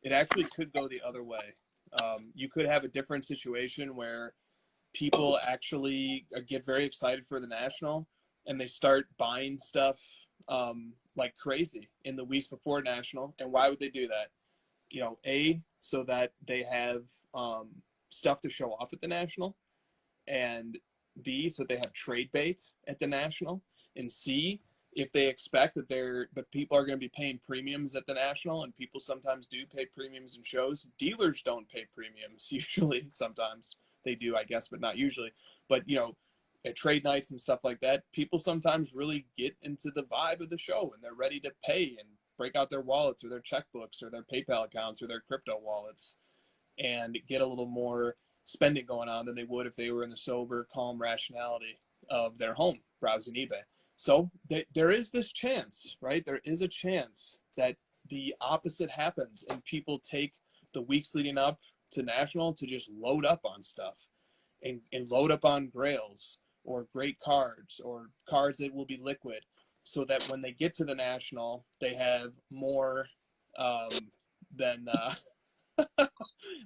it actually could go the other way. You could have a different situation where people actually get very excited for the National and they start buying stuff like crazy in the weeks before National. And why would they do that? So that they have stuff to show off at the National, and B, so they have trade baits at the National, and C, if they expect that people are going to be paying premiums at the National, and people sometimes do pay premiums in shows. Dealers don't pay premiums usually. Sometimes they do, I guess, but not usually. But at trade nights and stuff like that, people sometimes really get into the vibe of the show and they're ready to pay and break out their wallets or their checkbooks or their PayPal accounts or their crypto wallets and get a little more spending going on than they would if they were in the sober, calm rationality of their home browsing eBay. So there is this chance, right? There is a chance that the opposite happens and people take the weeks leading up to National to just load up on stuff and load up on grails or great cards or cards that will be liquid so that when they get to the National, they have more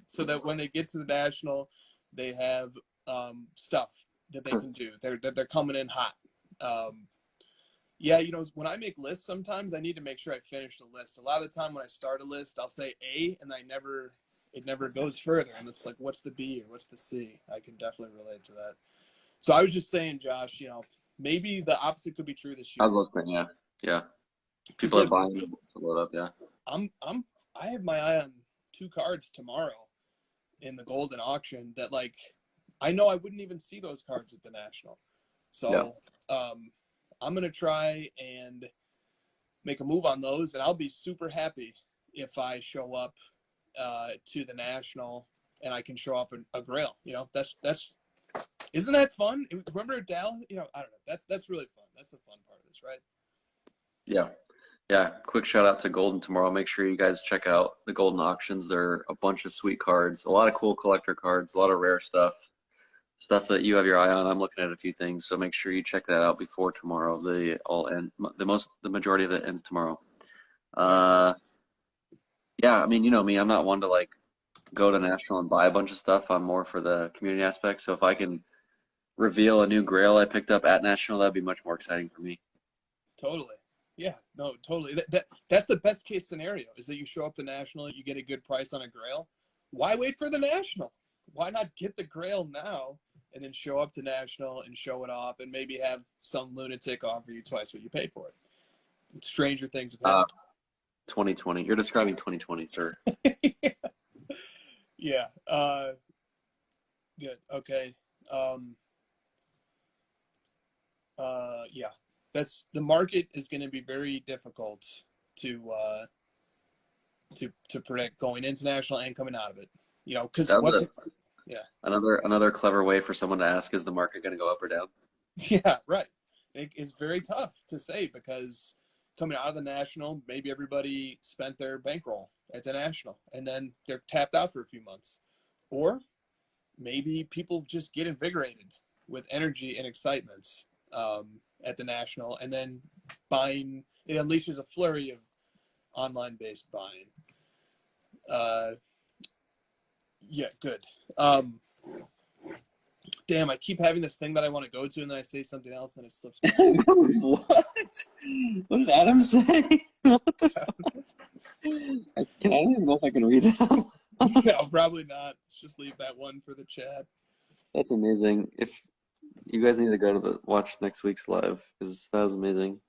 so that when they get to the National, they have stuff that they can do. They're coming in hot. When I make lists, sometimes I need to make sure I finish the list. A lot of the time when I start a list, I'll say A, and it never goes further. And it's like, what's the B or what's the C? I can definitely relate to that. So I was just saying, Josh, maybe the opposite could be true this year. I was listening, yeah. People are buying to load up, yeah. I have my eye on 2 cards tomorrow in the Golden auction that I know I wouldn't even see those cards at the National. So I'm going to try and make a move on those, and I'll be super happy if I show up to the National and I can show off a grail. That's isn't that fun? Remember Dal? I don't know. That's really fun. That's the fun part of this, right? Yeah. Yeah. Quick shout out to Golden tomorrow. Make sure you guys check out the Golden auctions. There are a bunch of sweet cards, a lot of cool collector cards, a lot of rare stuff, stuff that you have your eye on. I'm looking at a few things, so make sure you check that out before tomorrow. They all end. The majority of it ends tomorrow. Yeah. I mean, you know me. I'm not one to like go to National and buy a bunch of stuff. I'm more for the community aspect. So if I can reveal a new Grail I picked up at National, that'd be much more exciting for me. Totally. Yeah, no, totally. That's the best case scenario, is that you show up to National, you get a good price on a Grail. Why wait for the National? Why not get the Grail now and then show up to National and show it off and maybe have some lunatic offer you twice what you paid for it? Stranger things have happened. 2020. You're describing 2020, sir. Yeah. Good. Okay. Yeah. That's the market is going to be very difficult to predict going into National and coming out of it. You know, because yeah. Another clever way for someone to ask, is the market going to go up or down? Yeah, right. It's very tough to say, because coming out of the National, maybe everybody spent their bankroll at the National and then they're tapped out for a few months. Or maybe people just get invigorated with energy and excitement at the National, and then buying, it unleashes a flurry of online-based buying. Yeah, good. Damn, I keep having this thing that I want to go to, and then I say something else, and it slips me. What? What did Adam say? What the fuck? I don't even know if I can read that. No, probably not. Let's just leave that one for the chat. That's amazing. If you guys need to go to watch next week's live, because that was amazing.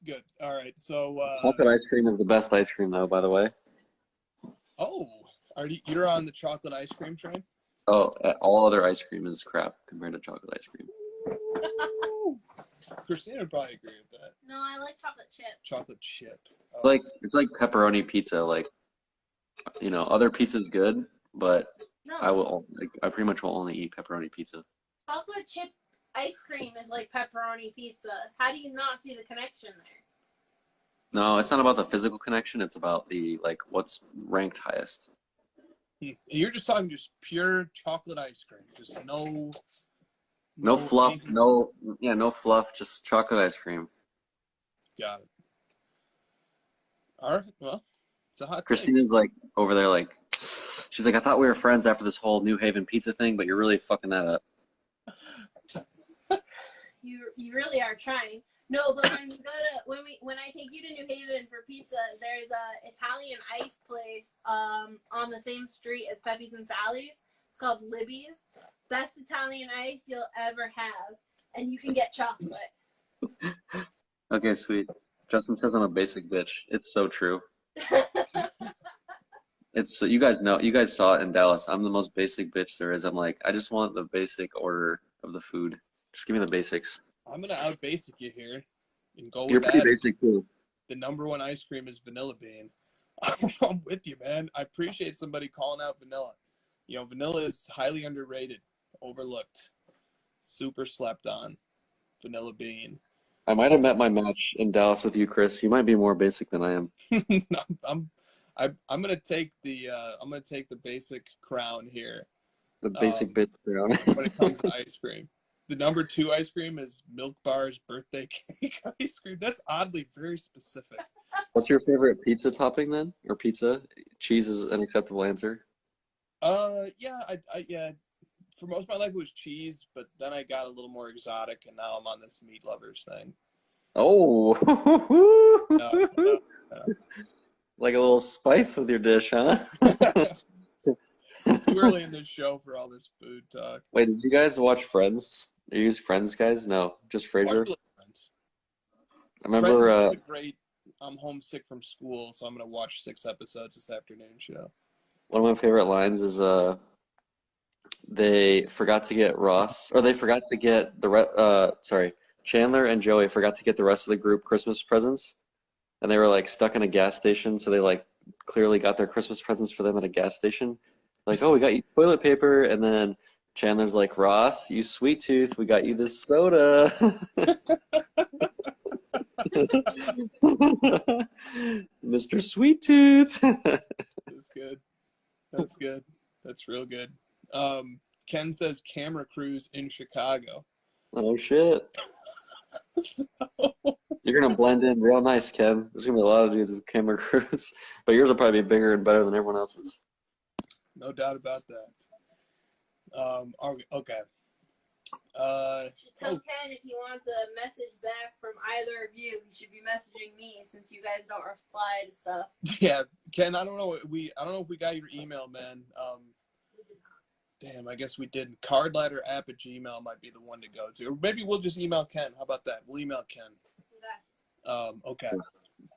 Good. All right. So chocolate ice cream is the best ice cream, though, by the way. Oh, you're on the chocolate ice cream train? Oh, all other ice cream is crap compared to chocolate ice cream. Christina would probably agree with that. No, I like chocolate chip. Chocolate chip. Oh. It's like pepperoni pizza. Like, you know, other pizza's good, but No. I pretty much will only eat pepperoni pizza. Chocolate chip ice cream is like pepperoni pizza. How do you not see the connection there? No, it's not about the physical connection. It's about the, like, what's ranked highest. You're just talking just pure chocolate ice cream. Just no fluff. No fluff. Just chocolate ice cream. Got it. All right. Well, it's a hot Christina's take. like over there, like, she's like, I thought we were friends after this whole New Haven pizza thing, but you're really fucking that up. You really are trying. No, but when I take you to New Haven for pizza, there's a Italian ice place on the same street as Pepe's and Sally's. It's called Libby's. Best Italian ice you'll ever have, and you can get chocolate. Okay, sweet. Justin says I'm a basic bitch. It's so true. You guys saw it in Dallas. I'm the most basic bitch there is. I'm like, I just want the basic order of the food. Just give me the basics. I'm gonna out basic you here and go with You're that. pretty basic too. The number one ice cream is Vanilla Bean. I'm with you, man. I appreciate somebody calling out vanilla. You know, vanilla is highly underrated, overlooked, super slept on. Vanilla Bean. I might have met my match in Dallas with you, Chris. You might be more basic than I am. I'm gonna take the basic crown here. The basic bitch crown. When it comes to ice cream. The number 2 ice cream is Milk Bar's birthday cake ice cream. That's oddly very specific. What's your favorite pizza topping then? Or pizza? Cheese is an acceptable answer. Yeah, yeah. For most of my life it was cheese, but then I got a little more exotic, and now I'm on this meat lovers thing. Oh. No. Like a little spice with your dish, huh? Too early in this show for all this food talk. Wait, did you guys watch Friends? Are you Friends guys? No, just Frasier. I remember. Friends is a great. I'm homesick from school, so I'm gonna watch 6 episodes this afternoon show. One of my favorite lines is they forgot to get Ross, or they forgot to get Chandler and Joey forgot to get the rest of the group Christmas presents, and they were like stuck in a gas station, so they like clearly got their Christmas presents for them at a gas station. Like, oh, we got you toilet paper, and then Chandler's like, Ross, you sweet tooth, we got you this soda. Mr. Sweet Tooth. That's good. That's good. That's real good. Ken says camera crews in Chicago. Oh shit. So, You're gonna blend in real nice, Ken. There's gonna be a lot of dudes with camera crews, but yours will probably be bigger and better than everyone else's. no doubt about that. Okay. Tell Ken if he wants a message back from either of you, he should be messaging me since you guys don't reply to stuff. Yeah, Ken. I don't know if we got your email, man. Damn, I guess we didn't. Cardladder@gmail might be the one to go to. Or maybe we'll just email Ken. How about that? We'll email Ken. Okay.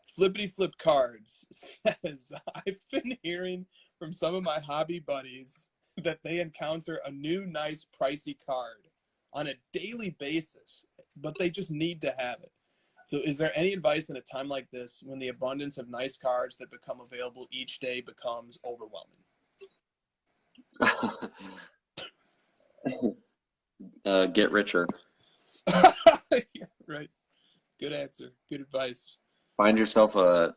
Flippity Flip Cards says, I've been hearing from some of my hobby buddies that they encounter a new, nice, pricey card on a daily basis, but they just need to have it. So is there any advice in a time like this when the abundance of nice cards that become available each day becomes overwhelming? Get richer. Yeah, right. Good answer. Good advice. Find yourself a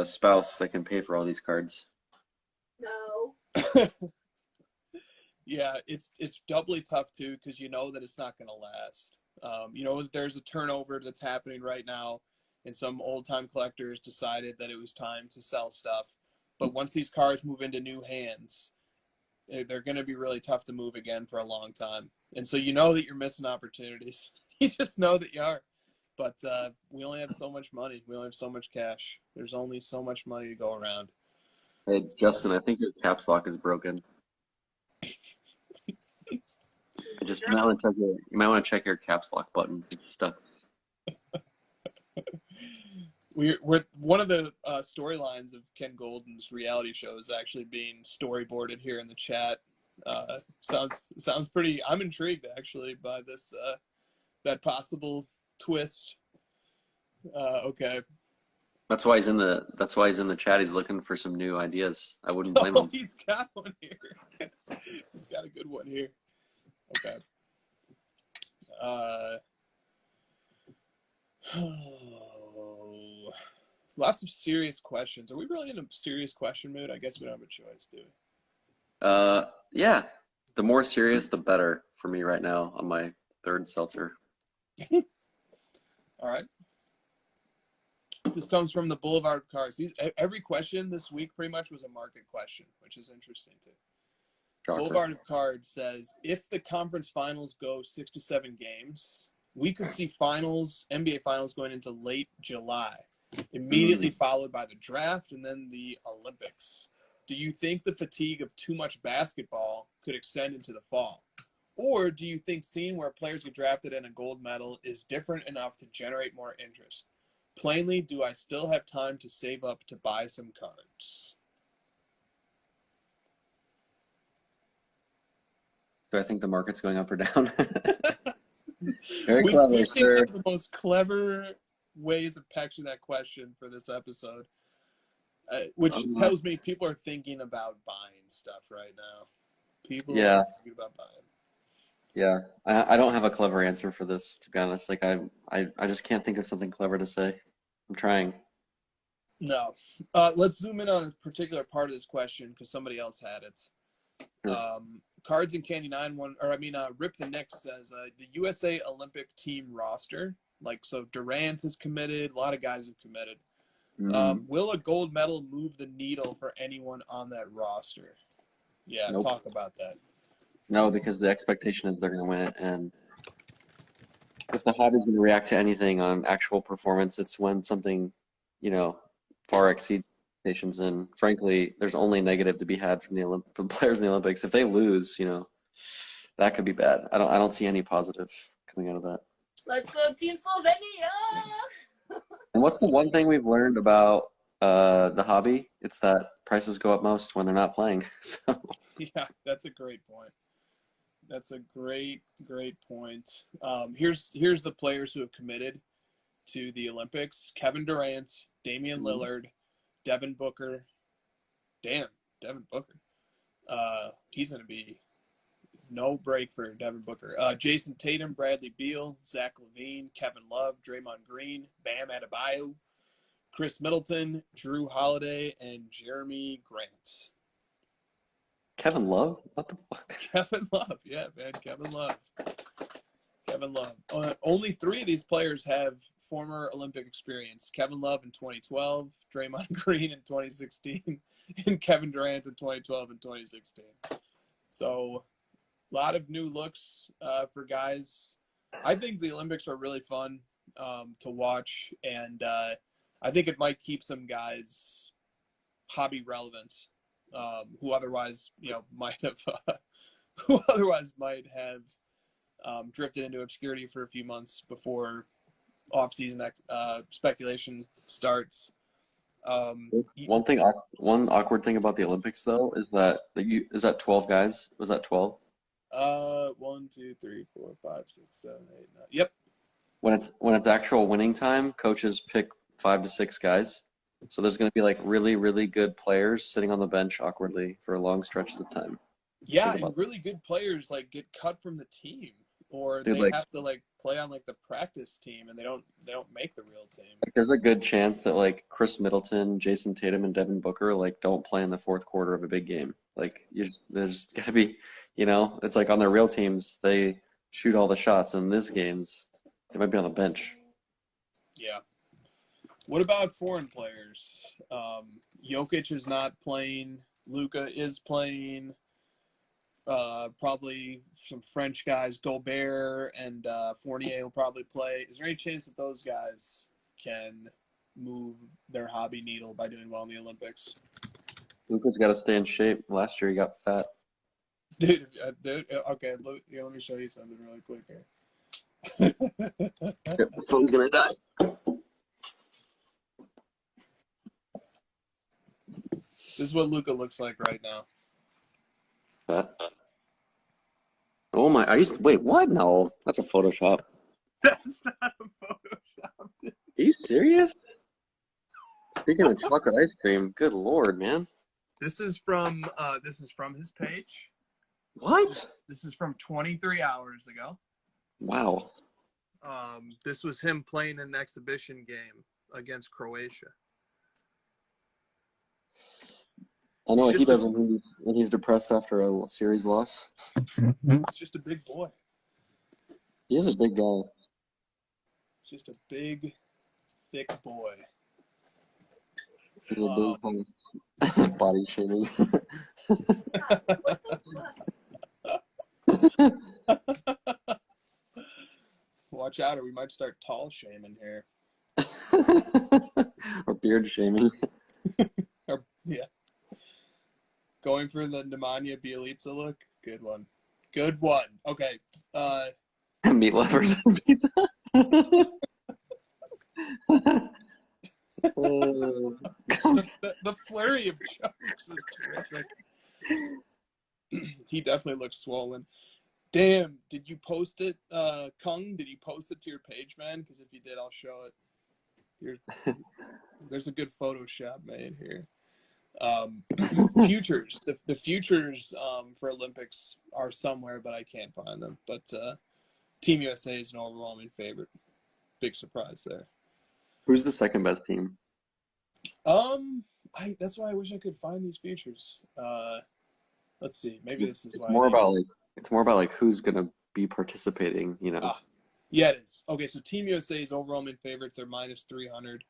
spouse that can pay for all these cards. No. Yeah, it's doubly tough too because you know that it's not going to last. You know, there's a turnover that's happening right now, and some old-time collectors decided that it was time to sell stuff. But once these cards move into new hands, they're going to be really tough to move again for a long time. And so you know that you're missing opportunities. You just know that you are. But we only have so much money. We only have so much cash. There's only so much money to go around. Hey, Justin, I think your caps lock is broken. You might want to check your caps lock button. It's stuck. We're one of the storylines of Ken Golden's reality show is actually being storyboarded here in the chat. Sounds pretty. I'm intrigued actually by this that possible twist. Okay. That's why he's in the chat. He's looking for some new ideas. I wouldn't blame him. He's got one here. He's got a good one here. Okay. Lots of serious questions. Are we really in a serious question mood? I guess we don't have a choice, do we? Yeah. The more serious, the better for me right now on my third seltzer. All right. This comes from the Boulevard of Cards. Every question this week pretty much was a market question, which is interesting too. Boulevard of Cards says, if the conference finals go 6 to 7 games, we could see NBA finals going into late July, immediately followed by the draft and then the Olympics. Do you think the fatigue of too much basketball could extend into the fall? Or do you think seeing where players get drafted and a gold medal is different enough to generate more interest? Plainly, do I still have time to save up to buy some cards? Do I think the market's going up or down? Very clever, we've seen some of the most clever ways of packaging that question for this episode, which tells me people are thinking about buying stuff right now. People are thinking about buying. Yeah, I don't have a clever answer for this, to be honest. Like I just can't think of something clever to say. I'm trying. No. Let's zoom in on a particular part of this question because somebody else had it. Sure. Cards and Candy 9 Rip the Nick says the USA Olympic team roster, so Durant is committed, a lot of guys have committed. Will a gold medal move the needle for anyone on that roster? Yeah, nope. Talk about that. No, because the expectation is they're going to win it, and if the hobby's going to react to anything on actual performance, it's when something, far exceeds expectations. And frankly, there's only negative to be had from from players in the Olympics. If they lose, that could be bad. I don't see any positive coming out of that. Let's go, Team Slovenia! And what's the one thing we've learned about the hobby? It's that prices go up most when they're not playing. So. Yeah, that's a great point. That's a great point. Here's the players who have committed to the Olympics: Kevin Durant, Damian Lillard, Devin Booker. Damn, Devin Booker. He's going to be No break for Devin Booker. Jason Tatum, Bradley Beal, Zach LaVine, Kevin Love, Draymond Green, Bam Adebayo, Chris Middleton, Drew Holiday, and Jeremy Grant. Kevin Love? What the fuck? Kevin Love, yeah, man, Kevin Love. Kevin Love. Only 3 of these players have former Olympic experience. Kevin Love in 2012, Draymond Green in 2016, and Kevin Durant in 2012 and 2016. So a lot of new looks for guys. I think the Olympics are really fun to watch, and I think it might keep some guys hobby relevant who otherwise, might have drifted into obscurity for a few months before off-season speculation starts. One awkward thing about the Olympics though is that 12 guys? Was that 12? 1, 2, 3, 4, 5, 6, 7, 8, 9. Yep. When it's actual winning time, coaches pick 5 to 6 guys. So there's going to be like really, really good players sitting on the bench awkwardly for long stretches of time. Yeah, and really good players like get cut from the team, or they have to like play on like the practice team, and they don't make the real team. Like, there's a good chance that like Chris Middleton, Jason Tatum, and Devin Booker like don't play in the fourth quarter of a big game. Like there's got to be, it's like on their real teams they shoot all the shots. In these games, they might be on the bench. Yeah. What about foreign players? Jokic is not playing. Luka is playing. Probably some French guys, Gobert and Fournier will probably play. Is there any chance that those guys can move their hobby needle by doing well in the Olympics? Luka's got to stay in shape. Last year he got fat. Dude, okay, let me show you something really quick here. The phone's going to die. This is what Luka looks like right now. Oh my! Wait. What? No, that's a Photoshop. That's not a Photoshop. Are you serious? Speaking of chocolate ice cream, good lord, man. This is from his page. What? This is from 23 hours ago. Wow. This was him playing an exhibition game against Croatia. I know what he does when he's depressed after a series loss. He's just a big boy. He is a big guy. He's just a big, thick boy. He's a big body shaming. Watch out, or we might start tall shaming here. Or beard shaming. Yeah. Going for the Nemanja Bjelica look? Good one. Good one. Okay. Meat lovers. The flurry of jokes is terrific. He definitely looks swollen. Damn, did you post it, Kung? Did you post it to your page, man? Because if you did, I'll show it. There's a good Photoshop made here. Futures. The futures for Olympics are somewhere, but I can't find them. But Team USA is an overwhelming favorite. Big surprise there. Who's the second best team? That's why I wish I could find these futures. Let's see. Maybe this is why. It's more about like who's gonna be participating. Yeah, it is. Okay, so Team USA is overwhelming favorites. They're minus 300.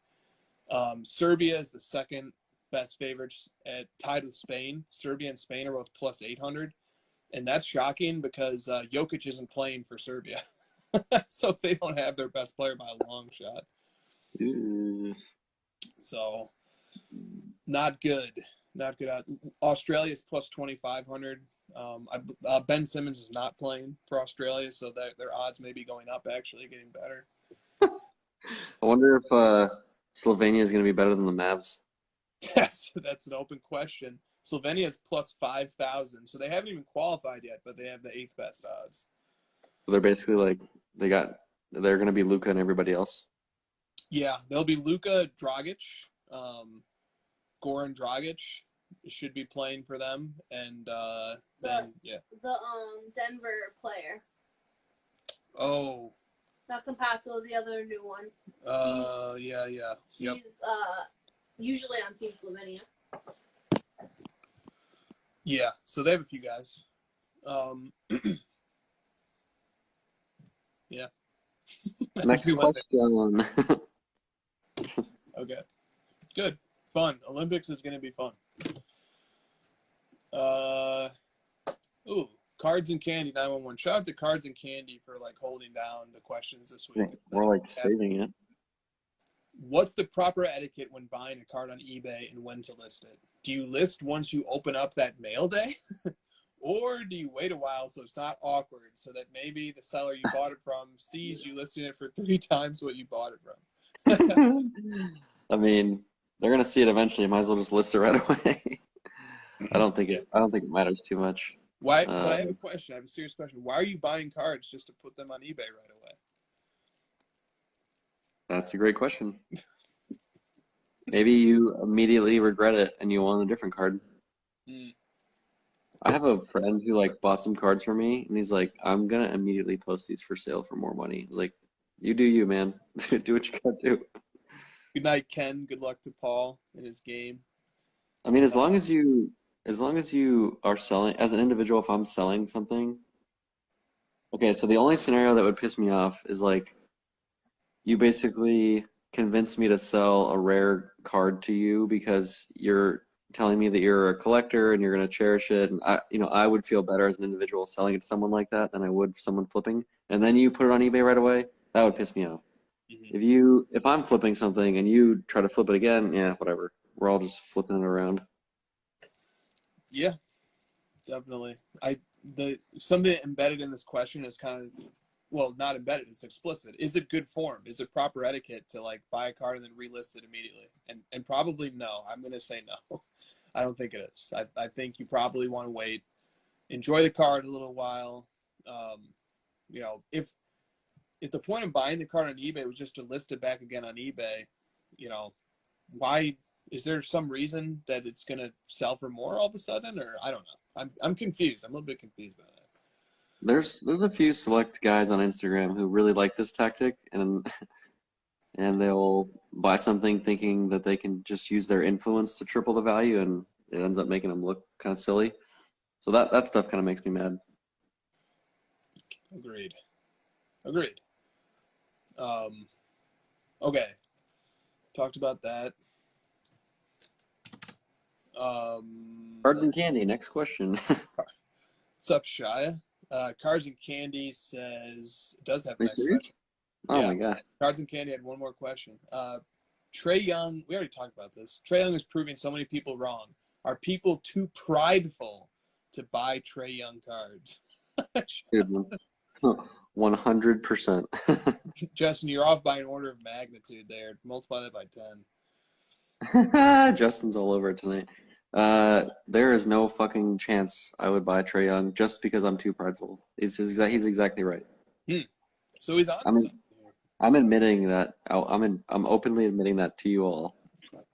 Serbia is the second best favorites, tied with Spain. Serbia and Spain are both plus 800, and that's shocking because Jokic isn't playing for Serbia, so they don't have their best player by a long shot. So, not good. Not good. Australia's plus 2,500. Ben Simmons is not playing for Australia, so their odds may be going up, actually, getting better. I wonder if Slovenia is going to be better than the Mavs. That's an open question. Slovenia is plus 5,000, so they haven't even qualified yet, but they have the 8th best odds. So they're basically like they're going to be Luka and everybody else. Yeah, they'll be Luka, Dragic, Goran Dragic, should be playing for them, and then yeah. The Denver player. Oh. Not Campazzo, the other new one. Yeah. Yep. He's usually on Team Slovenia. Yeah, so they have a few guys. Yeah. Next question. Okay. Good. Fun. Olympics is going to be fun. Ooh, Cards and Candy 911. Shout out to Cards and Candy for like holding down the questions this week. We're like saving it. What's the proper etiquette when buying a card on eBay and when to list it? Do you list once you open up that mail day? Or do you wait a while so it's not awkward so that maybe the seller you bought it from sees you listing it for 3 times what you bought it from? I mean, they're gonna see it eventually. Might as well just list it right away. I don't think it matters too much. Why? But I have a question. I have a serious question. Why are you buying cards just to put them on eBay right away? That's a great question. Maybe you immediately regret it and you want a different card. I have a friend who like bought some cards for me, and he's like, "I'm gonna immediately post these for sale for more money." I was like, "You do you, man. Do what you gotta do." Good night, Ken. Good luck to Paul in his game. I mean, as long as you are selling as an individual, if I'm selling something, okay. So the only scenario that would piss me off is like, you basically convince me to sell a rare card to you because you're telling me that you're a collector and you're going to cherish it, and I would feel better as an individual selling it to someone like that than I would someone flipping. And then you put it on eBay right away, that would piss me off. Mm-hmm. If I'm flipping something and you try to flip it again, yeah, whatever. We're all just flipping it around. Yeah, definitely. Something embedded in this question is kind of, well, not embedded, it's explicit. Is it good form? Is it proper etiquette to like buy a card and then relist it immediately? And probably no. I'm going to say no. I don't think it is. I think you probably want to wait, enjoy the card a little while. If the point of buying the card on eBay was just to list it back again on eBay, why is there some reason that it's going to sell for more all of a sudden? Or I don't know. I'm confused. I'm a little bit confused by that. There's a few select guys on Instagram who really like this tactic, and they'll buy something thinking that they can just use their influence to triple the value, and it ends up making them look kind of silly. So that stuff kind of makes me mad. Agreed. Okay. Talked about that. Cards and Candy, next question. What's up, Shia? Cards and Candy says, it does have a next question. Oh, yeah. My God. Cards and Candy had one more question. Trae Young, we already talked about this. Trae Young is proving so many people wrong. Are people too prideful to buy Trae Young cards? 100%. Justin, you're off by an order of magnitude there. Multiply that by 10. Justin's all over it tonight. There is no fucking chance I would buy Trae Young just because I'm too prideful. He's exactly right. So he's honest. I'm admitting that. I'm openly admitting that to you all.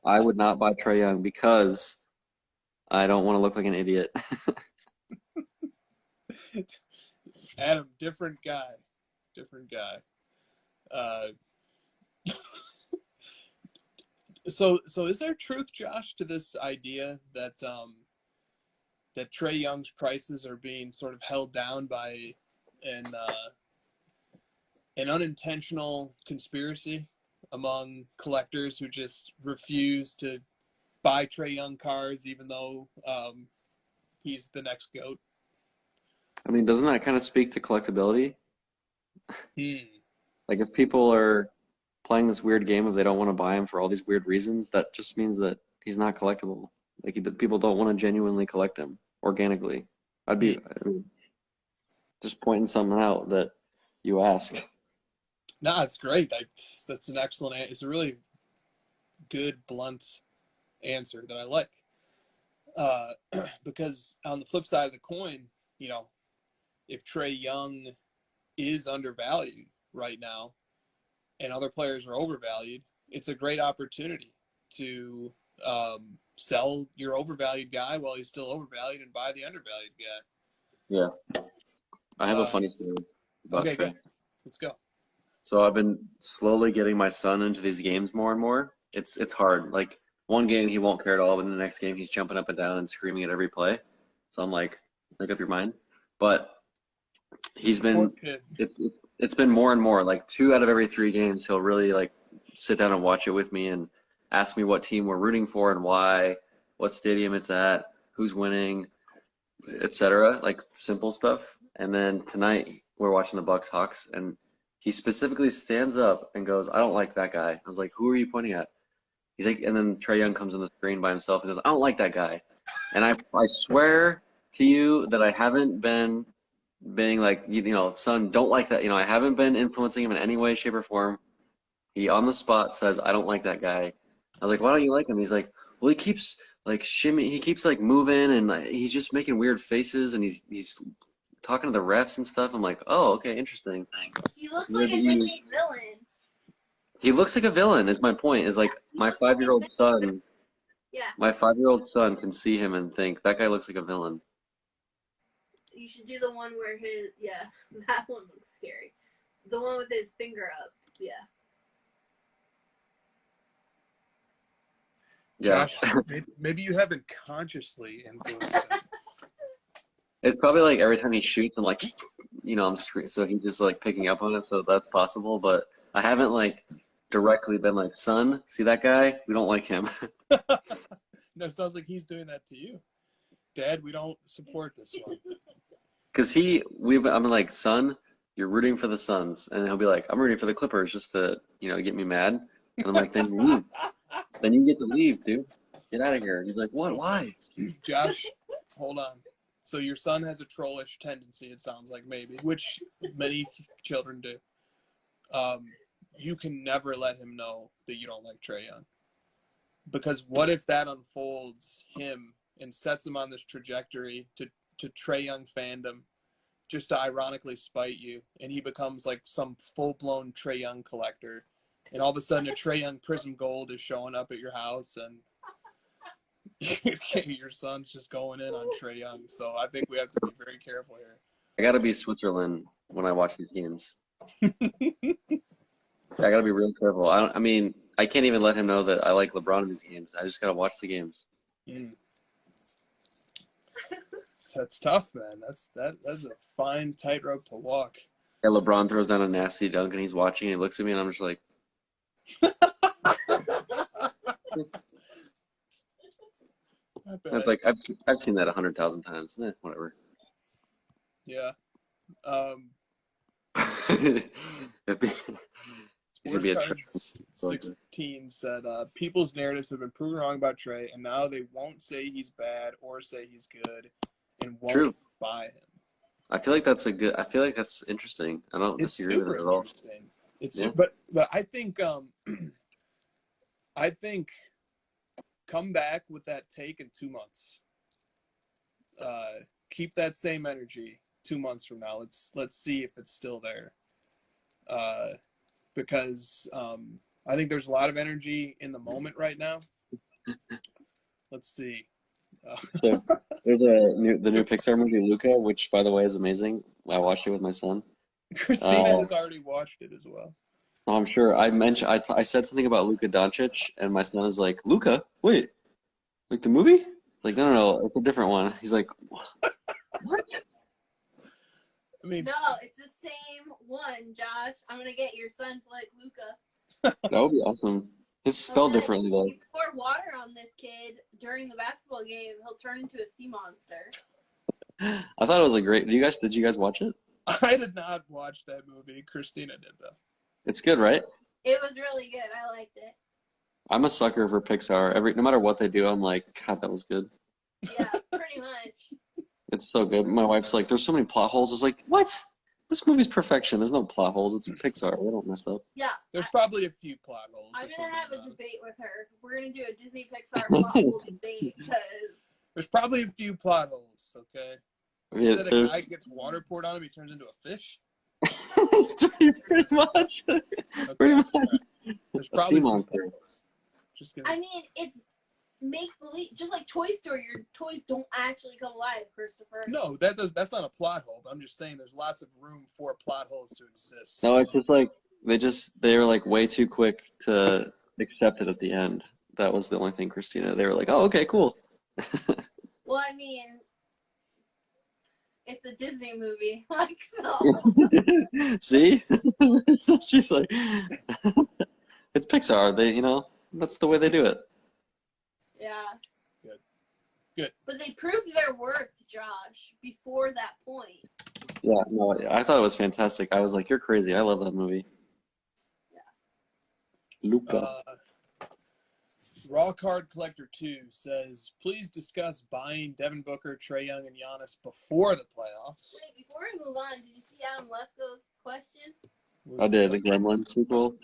I would not buy Trae Young because I don't want to look like an idiot. Adam, different guy. So is there truth, Josh, to this idea that that Trae Young's prices are being sort of held down by an unintentional conspiracy among collectors who just refuse to buy Trae Young cards even though he's the next GOAT? I mean, doesn't that kind of speak to collectability? Like if people are playing this weird game if they don't want to buy him for all these weird reasons, that just means that he's not collectible. Like people don't want to genuinely collect him organically. I mean, just pointing something out that you asked. No, it's great. That's an excellent. It's a really good, blunt answer that I like. Because on the flip side of the coin, if Trae Young is undervalued right now and other players are overvalued, it's a great opportunity to sell your overvalued guy while he's still overvalued and buy the undervalued guy. Yeah. I have a funny story about Okay, Trey. good. Let's go. So I've been slowly getting my son into these games more and more. It's hard. Like one game he won't care at all, but in the next game he's jumping up and down and screaming at every play. So I'm like, make up your mind. But he's been it's been more and more. Like 2 out of every 3 games he'll really like sit down and watch it with me and ask me what team we're rooting for and why, what stadium it's at, who's winning, etc. Like simple stuff. And then tonight we're watching the Bucks Hawks, and he specifically stands up and goes, "I don't like that guy." I was like, "Who are you pointing at?" He's like, and then Trae Young comes on the screen by himself and goes, "I don't like that guy." And I swear to you that I haven't been being like, son, don't like that. I haven't been influencing him in any way, shape, or form. He on the spot says, "I don't like that guy." I was like, "Why don't you like him?" He's like, "Well, he keeps like shimmy, he keeps like moving, and like, he's just making weird faces, and he's talking to the refs and stuff." I'm like, "Oh, okay, interesting." He looks like a Disney villain. He looks like a villain. Is my point? Is like my 5-year-old son. Yeah. My 5-year-old son can see him and think that guy looks like a villain. You should do the one where that one looks scary. The one with his finger up. Yeah. Yeah. Josh, maybe you haven't consciously influenced him. It's probably like every time he shoots, I'm like, I'm screaming. So he's just like picking up on it. So that's possible. But I haven't like directly been like, "Son, see that guy? We don't like him." No, it sounds like he's doing that to you. "Dad, we don't support this one." Because I'm like, "Son, you're rooting for the Suns," and he'll be like, "I'm rooting for the Clippers," just to get me mad. And I'm like, "Then you leave. Then you get to leave, dude. Get out of here." And he's like, "What? Why?" Josh, hold on. So your son has a trollish tendency, it sounds like, maybe, which many children do. You can never let him know that you don't like Trae Young. Because what if that unfolds him and sets him on this trajectory to Trae Young fandom, just to ironically spite you, and he becomes like some full-blown Trae Young collector, and all of a sudden a Trae Young Prism Gold is showing up at your house, and your son's just going in on Trae Young. So I think we have to be very careful here. I gotta be Switzerland when I watch these games. I gotta be real careful. I can't even let him know that I like LeBron in these games. I just gotta watch the games. That's tough, man. That's a fine tightrope to walk. Yeah, LeBron throws down a nasty dunk and he's watching and he looks at me and I'm just like, it's like I've seen that 100,000 times. Whatever. Yeah. He's gonna be a 16 said, "People's narratives have been proven wrong about Trae, and now they won't say he's bad or say he's good, and won't buy him." I feel like that's interesting. I don't disagree with it at all. It's but I think come back with that take in 2 months. Keep that same energy 2 months from now. Let's see if it's still there. Because I think there's a lot of energy in the moment right now. Let's see. So there's the new Pixar movie Luca, which by the way is amazing. I watched it with my son. Christina has already watched it as well. I'm sure. I said something about Luka Doncic, and my son is like, "Luka, wait, like the movie?" Like, no, it's a different one. He's like, "What?" I mean, no, it's the same one, Josh. I'm gonna get your son to like Luca. That would be awesome. It's spelled differently though. If you pour water on this kid during the basketball game, he'll turn into a sea monster. I thought it was great. Did you guys watch it? I did not watch that movie. Christina did though. It's good, right? It was really good. I liked it. I'm a sucker for Pixar. No matter what they do, I'm like, God, that was good. Yeah, pretty much. It's so good. My wife's like, "There's so many plot holes." I was like, "What? This movie's perfection. There's no plot holes. It's Pixar. They don't mess up." Yeah. There's probably a few plot holes. I'm gonna have a debate with her. We're gonna do a Disney Pixar plot hole debate because there's probably a few plot holes. Okay. Yeah, That a guy gets water poured on him, he turns into a fish. Pretty much. Okay. Pretty much. There's probably a few plot holes. I mean, it's make believe, just like Toy Story, your toys don't actually come alive, Christopher. No, that's not a plot hole. I'm just saying there's lots of room for plot holes to exist. No, it's just like they were like way too quick to accept it at the end. That was the only thing, Christina. They were like, "Oh, okay, cool." Well, I mean, it's a Disney movie, like so. See? She's like, it's Pixar. That's the way they do it. Yeah. Good. But they proved their worth, Josh, before that point. Yeah, no, I thought it was fantastic. I was like, "You're crazy." I love that movie. Yeah. Luca. Raw Card Collector 2 says, please discuss buying Devin Booker, Trae Young, and Giannis before the playoffs. Wait, before we move on, did you see Adam Lefko's question? I did the Gremlin sequel.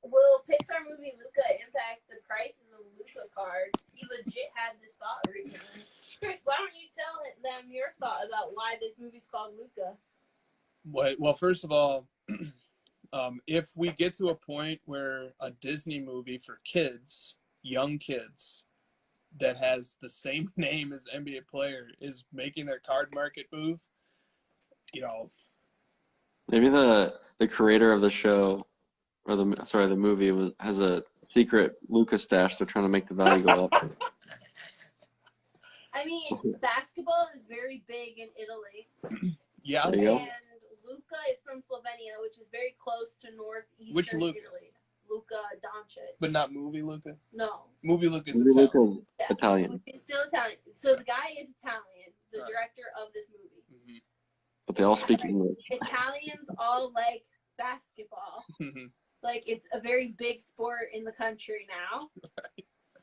Will Pixar movie Luca impact the price of the Luca card? He legit had this thought recently. Chris, why don't you tell them your thought about why this movie's called Luca? Well, first of all, if we get to a point where a Disney movie for kids, young kids, that has the same name as NBA player is making their card market move, Maybe the creator of the show, or the movie has a secret Luca stash. They're trying to make the value go up. I mean, basketball is very big in Italy. Yeah. There you go. And Luca is from Slovenia, which is very close to northeastern Which Luca? Italy. Luca Doncic. But not movie Luca? No. Movie Luca is Maybe Italian. Luca's Yeah. Italian, He's still Italian. So the guy is Italian, the Right. director of this movie. Mhm. but they all speak English. Italians all like basketball. Mhm. Like, it's a very big sport in the country now.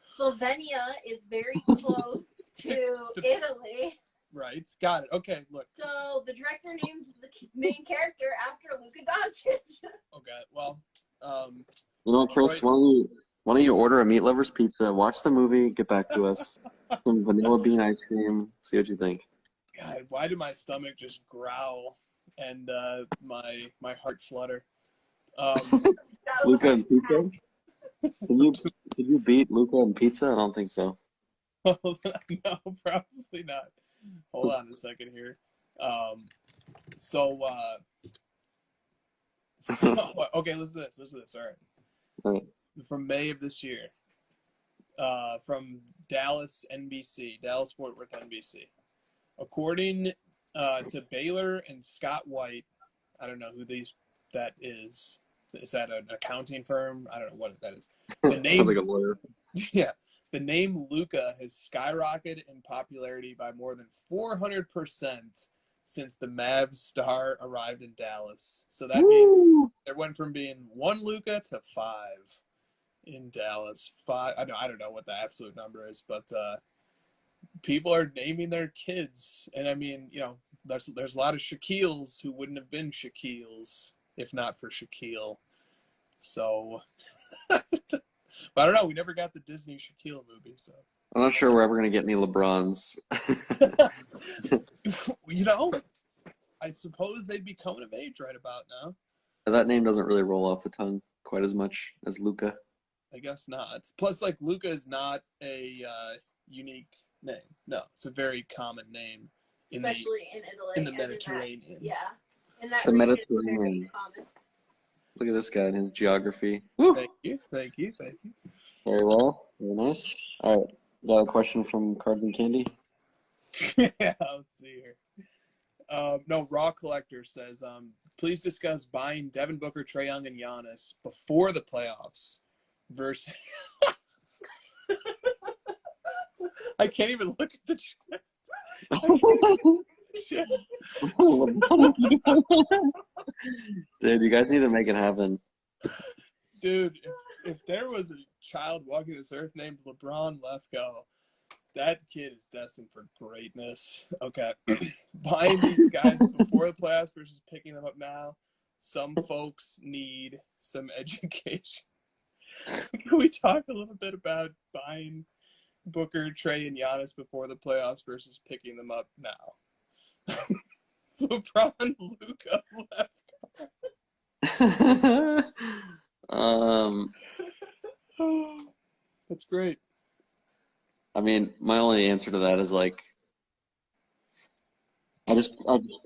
Slovenia is very close to Italy. Right. Got it. Okay, look. So the director named the main character after Luka Doncic. Okay, well, Chris, why don't you order a Meat Lovers pizza, watch the movie, get back to us. Some vanilla bean ice cream, see what you think. God, why did my stomach just growl and my heart flutter? Luca and pizza? Did you beat Luca and pizza? I don't think so. No, probably not. Hold on a second here. Okay, listen to this. All right. From May of this year, from Dallas Fort Worth NBC. According to Baylor and Scott White, I don't know who that is. Is that an accounting firm? I don't know what that is. The name, like a lawyer. Yeah, the name Luca has skyrocketed in popularity by more than 400% since the Mavs star arrived in Dallas. So that means it went from being 1 Luca to 5 in Dallas. 5. I don't know what the absolute number is, but people are naming their kids, and I mean, there's a lot of Shaquilles who wouldn't have been Shaquilles if not for Shaquille. So, but I don't know. We never got the Disney Shaquille movie, so I'm not sure we're ever gonna get any LeBrons. I suppose they'd be coming of age right about now. That name doesn't really roll off the tongue quite as much as Luca. I guess not. Plus, like, Luca is not a unique name. No, it's a very common name, especially in Italy, in the Mediterranean. In that the region, Mediterranean. very common. Look at this guy and his geography. Woo! Thank you. Very well. Very nice. All right. Got a question from Carbon Candy? Yeah, let's see here. No, Raw Collector says, please discuss buying Devin Booker, Trae Young, and Giannis before the playoffs versus... I can't even look at the chat. Dude, you guys need to make it happen. Dude, if there was a child walking this earth named LeBron Lefko, that kid is destined for greatness. Okay. Buying these guys before the playoffs versus picking them up now, some folks need some education. Can we talk a little bit about buying Booker, Trae, and Giannis before the playoffs versus picking them up now? LeBron, Luka, Lefko. That's great. I mean, my only answer to that is like, I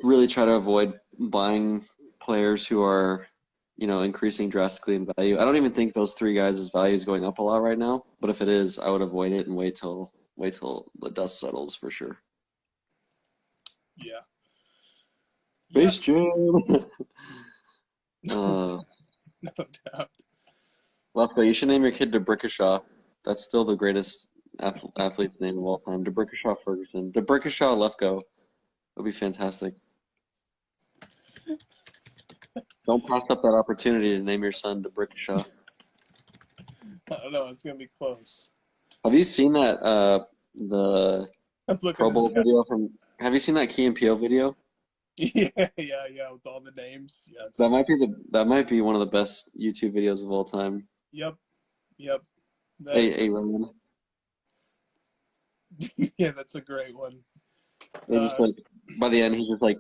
really try to avoid buying players who are, increasing drastically in value. I don't even think those three guys' value is going up a lot right now. But if it is, I would avoid it and wait till the dust settles for sure. Yeah. Base Jam. No doubt. Lefko, you should name your kid DeBrickashaw. That's still the greatest athlete's name of all time. DeBrickashaw Ferguson. DeBrickashaw Lefko. That'd be fantastic. Don't pass up that opportunity to name your son DeBrickashaw. I don't know. It's gonna be close. Have you seen that the I'm looking Pro at Bowl this- video from? Have you seen that Key and Peele video? Yeah, with all the names. Yes. That might be one of the best YouTube videos of all time. Yep. That- Hey, Ryan. yeah, that's a great one. They just like by the end, he's just like.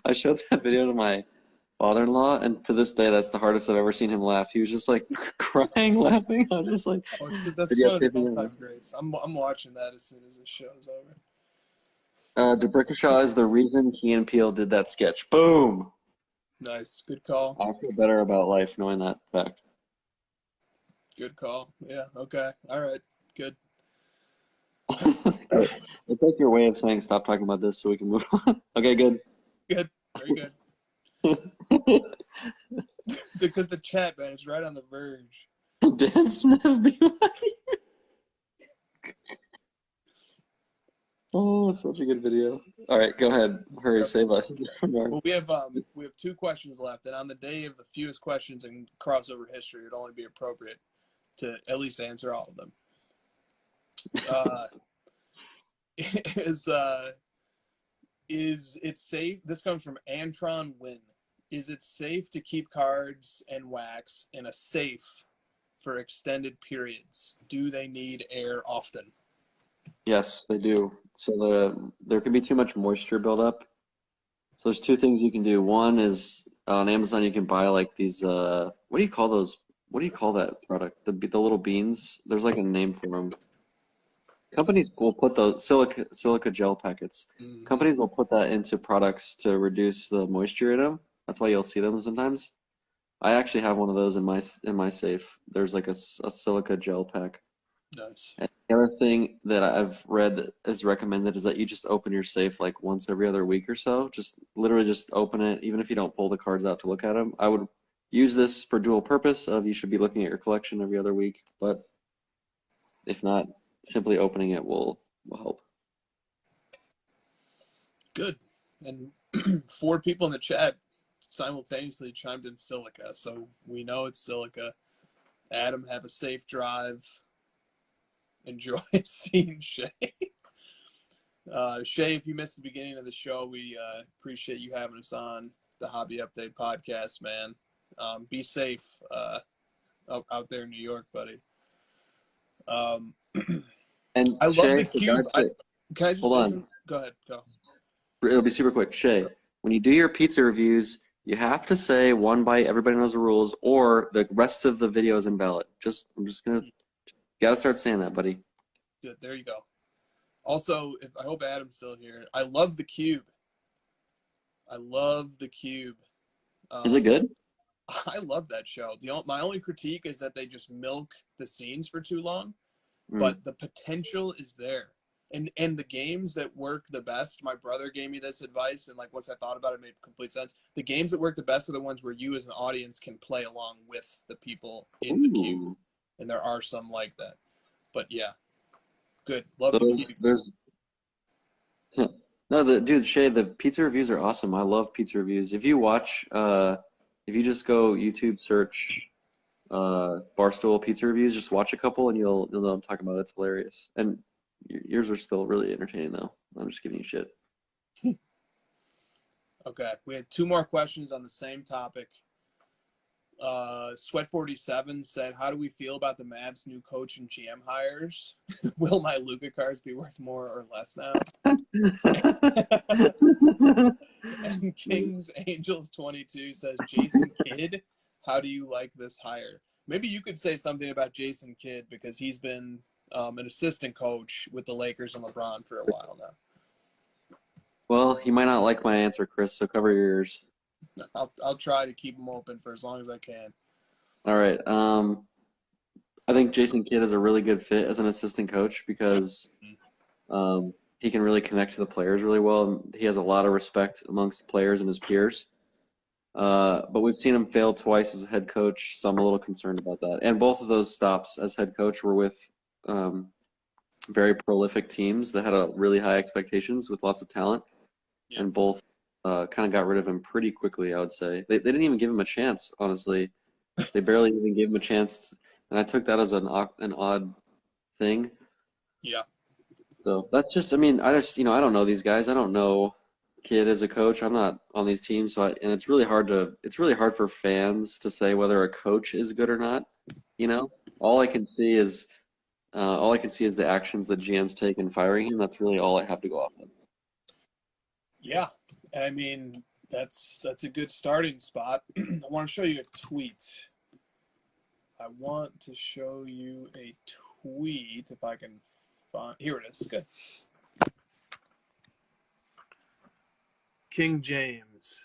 I showed that video to my father-in-law, and to this day, that's the hardest I've ever seen him laugh. He was just like crying, laughing. I was just like, that's video one of the taping all-time it. greats. I'm watching that as soon as the show's over. DeBrickashaw is the reason Key and Peele did that sketch. Boom! Nice, good call. I feel better about life knowing that fact. Good call. Yeah. Okay. All right. Good. It's like your way of saying stop talking about this so we can move on. Okay, good. Good. Very good. Because the chat, man, is right on the verge. Dan Smith be like. Oh, it's such a good video. All right, go ahead. Hurry, save us. Well, we have two questions left, and on the day of the fewest questions in crossover history, it'd only be appropriate to at least answer all of them. Is it safe? This comes from Antron Wynn. Is it safe to keep cards and wax in a safe for extended periods? Do they need air often? Yes, they do. So there can be too much moisture buildup. So there's two things you can do. One is on Amazon you can buy like these what do you call those? What do you call that product? The little beans. There's like a name for them. Companies will put those silica gel packets. Mm. Companies will put that into products to reduce the moisture in them. That's why you'll see them sometimes. I actually have one of those in my safe. There's like a silica gel pack. Nice. And the other thing that I've read that is recommended is that you just open your safe like once every other week or so. Just literally just open it, even if you don't pull the cards out to look at them. I would use this for dual purpose of you should be looking at your collection every other week, but if not, simply opening it will help. Good. And 4 people in the chat simultaneously chimed in silica, so we know it's silica. Adam, have a safe drive. Enjoy seeing Shay. Shay, if you missed the beginning of the show, we appreciate you having us on the Hobby Update podcast, man. Be safe out there in New York, buddy. And I love Shay, the cube. Can I just hold say on. something? Go ahead. Go. It'll be super quick. Shay, when you do your pizza reviews, you have to say one bite, everybody knows the rules, or the rest of the video is invalid. I'm just gonna, gotta start saying that, buddy. Good. There you go. Also, I hope Adam's still here. I love the cube. Is it good? I love that show. My only critique is that they just milk the scenes for too long, but the potential is there. And the games that work the best, my brother gave me this advice, and like once I thought about it, it made complete sense. The games that work the best are the ones where you as an audience can play along with the people in the cube. And there are some like that. But yeah, good. Love the cube. No, dude, Shay, the pizza reviews are awesome. I love pizza reviews. If you watch, if you just go YouTube search Barstool pizza reviews, just watch a couple and you'll know what I'm talking about. It's hilarious. And yours are still really entertaining, though. I'm just giving you shit. Okay, we had 2 more questions on the same topic. Sweat47 said, how do we feel about the Mavs' new coach and GM hires? Will my Luka cards be worth more or less now? And Kings Angels 22 says, Jason Kidd, how do you like this hire? Maybe you could say something about Jason Kidd because he's been an assistant coach with the Lakers and LeBron for a while now. Well, you might not like my answer, Chris, so cover your ears. I'll try to keep them open for as long as I can. All right. I think Jason Kidd is a really good fit as an assistant coach because he can really connect to the players really well, and he has a lot of respect amongst the players and his peers. But we've seen him fail twice as a head coach, so I'm a little concerned about that. And both of those stops as head coach were with very prolific teams that had a really high expectations with lots of talent, Yes. and both kind of got rid of him pretty quickly, I would say. They didn't even give him a chance, honestly. They barely even gave him a chance, and I took that as an odd thing. Yeah. So that's just, I mean, I don't know these guys. I don't know Kidd as a coach. I'm not on these teams, and it's really hard for fans to say whether a coach is good or not. You know, all I can see is the actions that GMs take in firing him. That's really all I have to go off of. Yeah, I mean that's a good starting spot. I want to show you a tweet. If I can find. Here it is. Good. King James.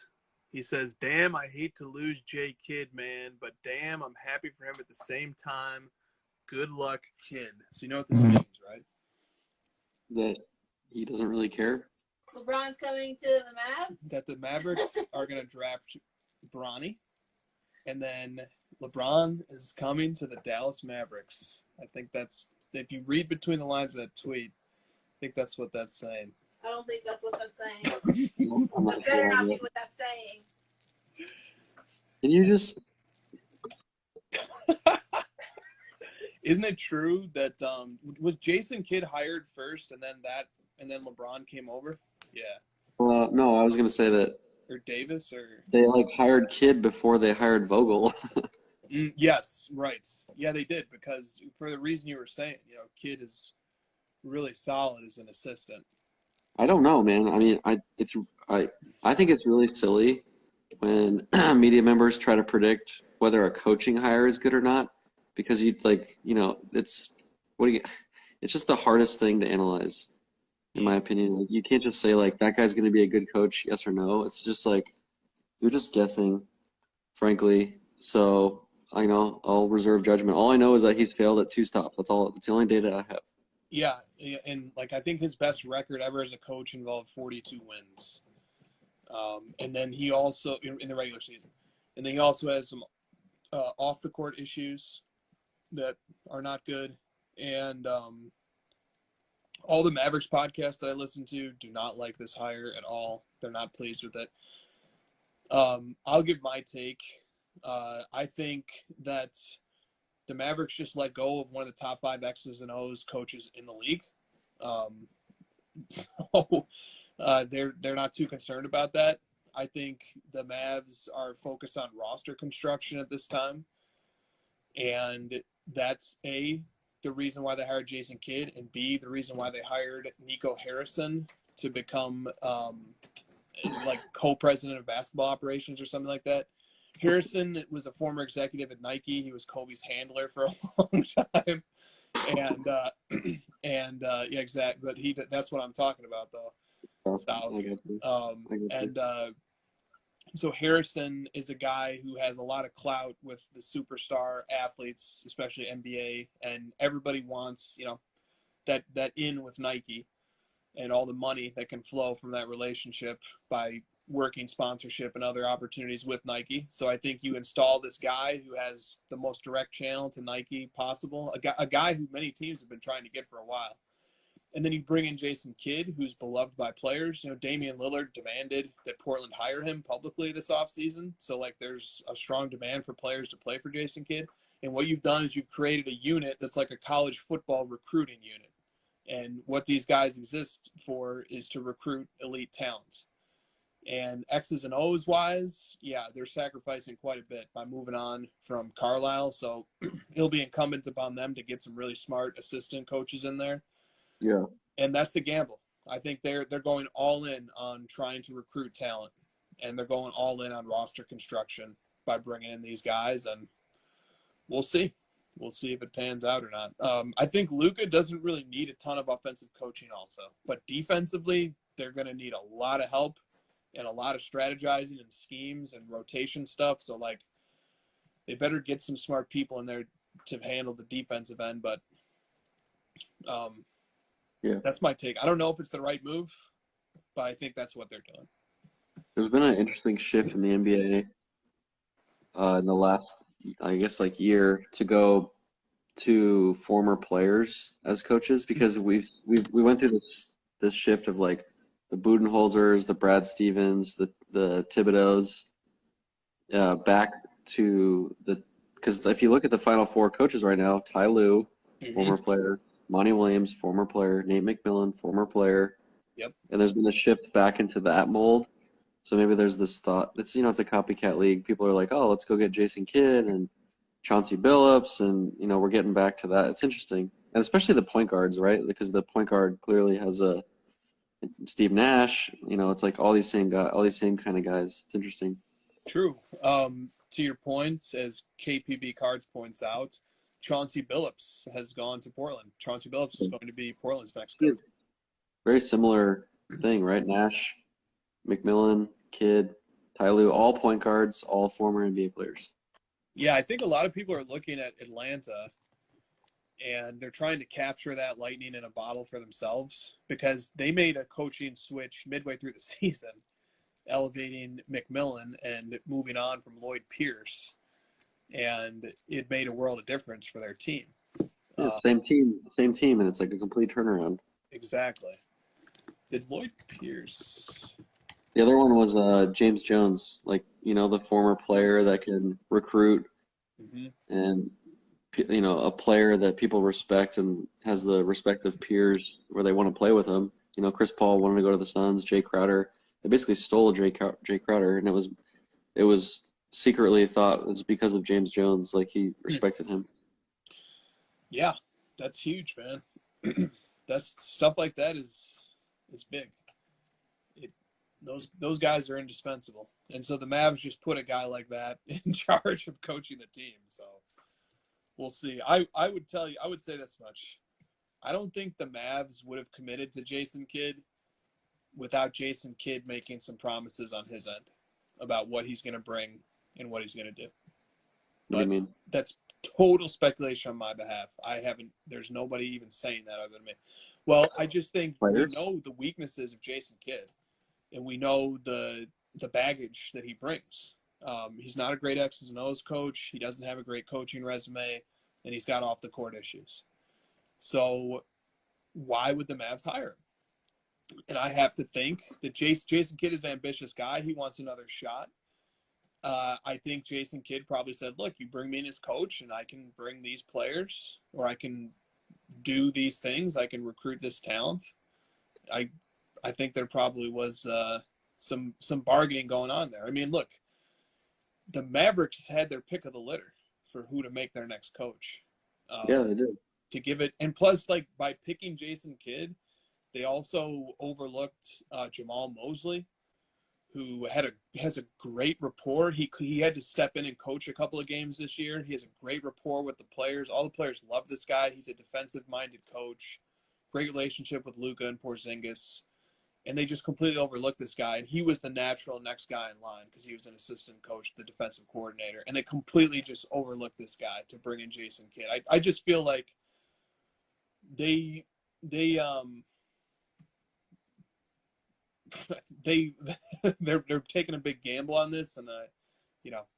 He says, "Damn, I hate to lose Jay Kidd, man, but damn, I'm happy for him at the same time. Good luck, Kidd." So you know what this means, right? That he doesn't really care. LeBron's coming to the Mavs? That the Mavericks are going to draft Bronny, and then LeBron is coming to the Dallas Mavericks. I think that's, if you read between the lines of that tweet, I think that's what that's saying. I don't think that's what that's saying. I'm not That better sure not on be that. what that's saying. Can you just? Isn't it true that was Jason Kidd hired first, and then LeBron came over? Yeah. No, I was gonna say that Or Davis, or they hired Kidd before they hired Vogel. yes, right. Yeah, they did, because for the reason you were saying, Kidd is really solid as an assistant. I don't know, man. I mean, I think it's really silly when media members try to predict whether a coaching hire is good or not, because it's just the hardest thing to analyze, in my opinion. Like, you can't just say that guy's going to be a good coach, yes or no. It's just you're just guessing, frankly. So I'll reserve judgment. All I know is that he's failed at 2 stops. That's all. That's the only data I have. Yeah, and I think his best record ever as a coach involved 42 wins. And then he also, in the regular season, and then he also has some off the court issues that are not good. And all the Mavericks podcasts that I listen to do not like this hire at all. They're not pleased with it. I'll give my take. I think that the Mavericks just let go of one of the top 5 X's and O's coaches in the league. They're not too concerned about that. I think the Mavs are focused on roster construction at this time. And that's A, the reason why they hired Jason Kidd, and B, the reason why they hired Nico Harrison to become co-president of basketball operations or something like that. Harrison was a former executive at Nike. He was Kobe's handler for a long time. Yeah, exactly. But that's what I'm talking about, though. South. So Harrison is a guy who has a lot of clout with the superstar athletes, especially NBA, and everybody wants, that in with Nike and all the money that can flow from that relationship by working sponsorship and other opportunities with Nike. So I think you install this guy who has the most direct channel to Nike possible, a guy who many teams have been trying to get for a while. And then you bring in Jason Kidd, who's beloved by players. Damian Lillard demanded that Portland hire him publicly this offseason. So, there's a strong demand for players to play for Jason Kidd. And what you've done is you've created a unit that's like a college football recruiting unit. And what these guys exist for is to recruit elite talents. And X's and O's wise, yeah, they're sacrificing quite a bit by moving on from Carlisle. So it'll be incumbent upon them to get some really smart assistant coaches in there. Yeah. And that's the gamble. I think they're going all in on trying to recruit talent, and they're going all in on roster construction by bringing in these guys. And we'll see. We'll see if it pans out or not. I think Luka doesn't really need a ton of offensive coaching also, but defensively, they're going to need a lot of help and a lot of strategizing and schemes and rotation stuff. So, like, they better get some smart people in there to handle the defensive end. But that's my take. I don't know if it's the right move, but I think that's what they're doing. There's been an interesting shift in the NBA in the last, I guess, like year to go to former players as coaches, because we went through this shift of like the Budenholzers, the Brad Stevens, the Thibodeaus, back to because if you look at the Final Four coaches right now, Ty Lue, former player, Monty Williams, former player, Nate McMillan, former player. Yep. And there's been a shift back into that mold. So maybe there's this thought. It's it's a copycat league. People are like, oh, let's go get Jason Kidd and Chauncey Billups, and we're getting back to that. It's interesting, and especially the point guards, right? Because the point guard clearly has a Steve Nash. It's like all these same kind of guys. It's interesting. True. To your point, as KPB Cards points out, Chauncey Billups has gone to Portland. Chauncey Billups is going to be Portland's next coach. Very similar thing, right? Nash, McMillan, Kidd, Ty Lue, all point guards, all former NBA players. Yeah, I think a lot of people are looking at Atlanta and they're trying to capture that lightning in a bottle for themselves, because they made a coaching switch midway through the season, elevating McMillan and moving on from Lloyd Pierce. And it made a world of difference for their team. Yeah, same team, and it's like a complete turnaround. Exactly. Did Lloyd Pierce... The other one was James Jones, the former player that can recruit, and a player that people respect and has the respect of peers where they want to play with him. Chris Paul wanted to go to the Suns. Jay Crowder, they basically stole Jay Crowder, and it was secretly thought it was because of James Jones, like he respected him. Yeah, that's huge, man. That's stuff like that is big. Those guys are indispensable. And so the Mavs just put a guy like that in charge of coaching the team. So we'll see. I would say this much. I don't think the Mavs would have committed to Jason Kidd without Jason Kidd making some promises on his end about what he's going to bring and what he's going to do. What do you mean? That's total speculation on my behalf. There's nobody even saying that other than me. Well, I just think we know the weaknesses of Jason Kidd. And we know the baggage that he brings. He's not a great X's and O's coach. He doesn't have a great coaching resume, and he's got off the court issues. So why would the Mavs hire him? And I have to think that Jason Kidd is an ambitious guy. He wants another shot. I think Jason Kidd probably said, look, you bring me in as coach, and I can bring these players, or I can do these things. I can recruit this talent. I think there probably was some bargaining going on there. I mean, look, the Mavericks had their pick of the litter for who to make their next coach. Yeah, they did. To give it, and plus, by picking Jason Kidd, they also overlooked Jamal Mosley, who has a great rapport. He had to step in and coach a couple of games this year. He has a great rapport with the players. All the players love this guy. He's a defensive-minded coach. Great relationship with Luka and Porzingis. And they just completely overlooked this guy. And he was the natural next guy in line because he was an assistant coach, the defensive coordinator. And they completely just overlooked this guy to bring in Jason Kidd. I just feel like they're taking a big gamble on this. And,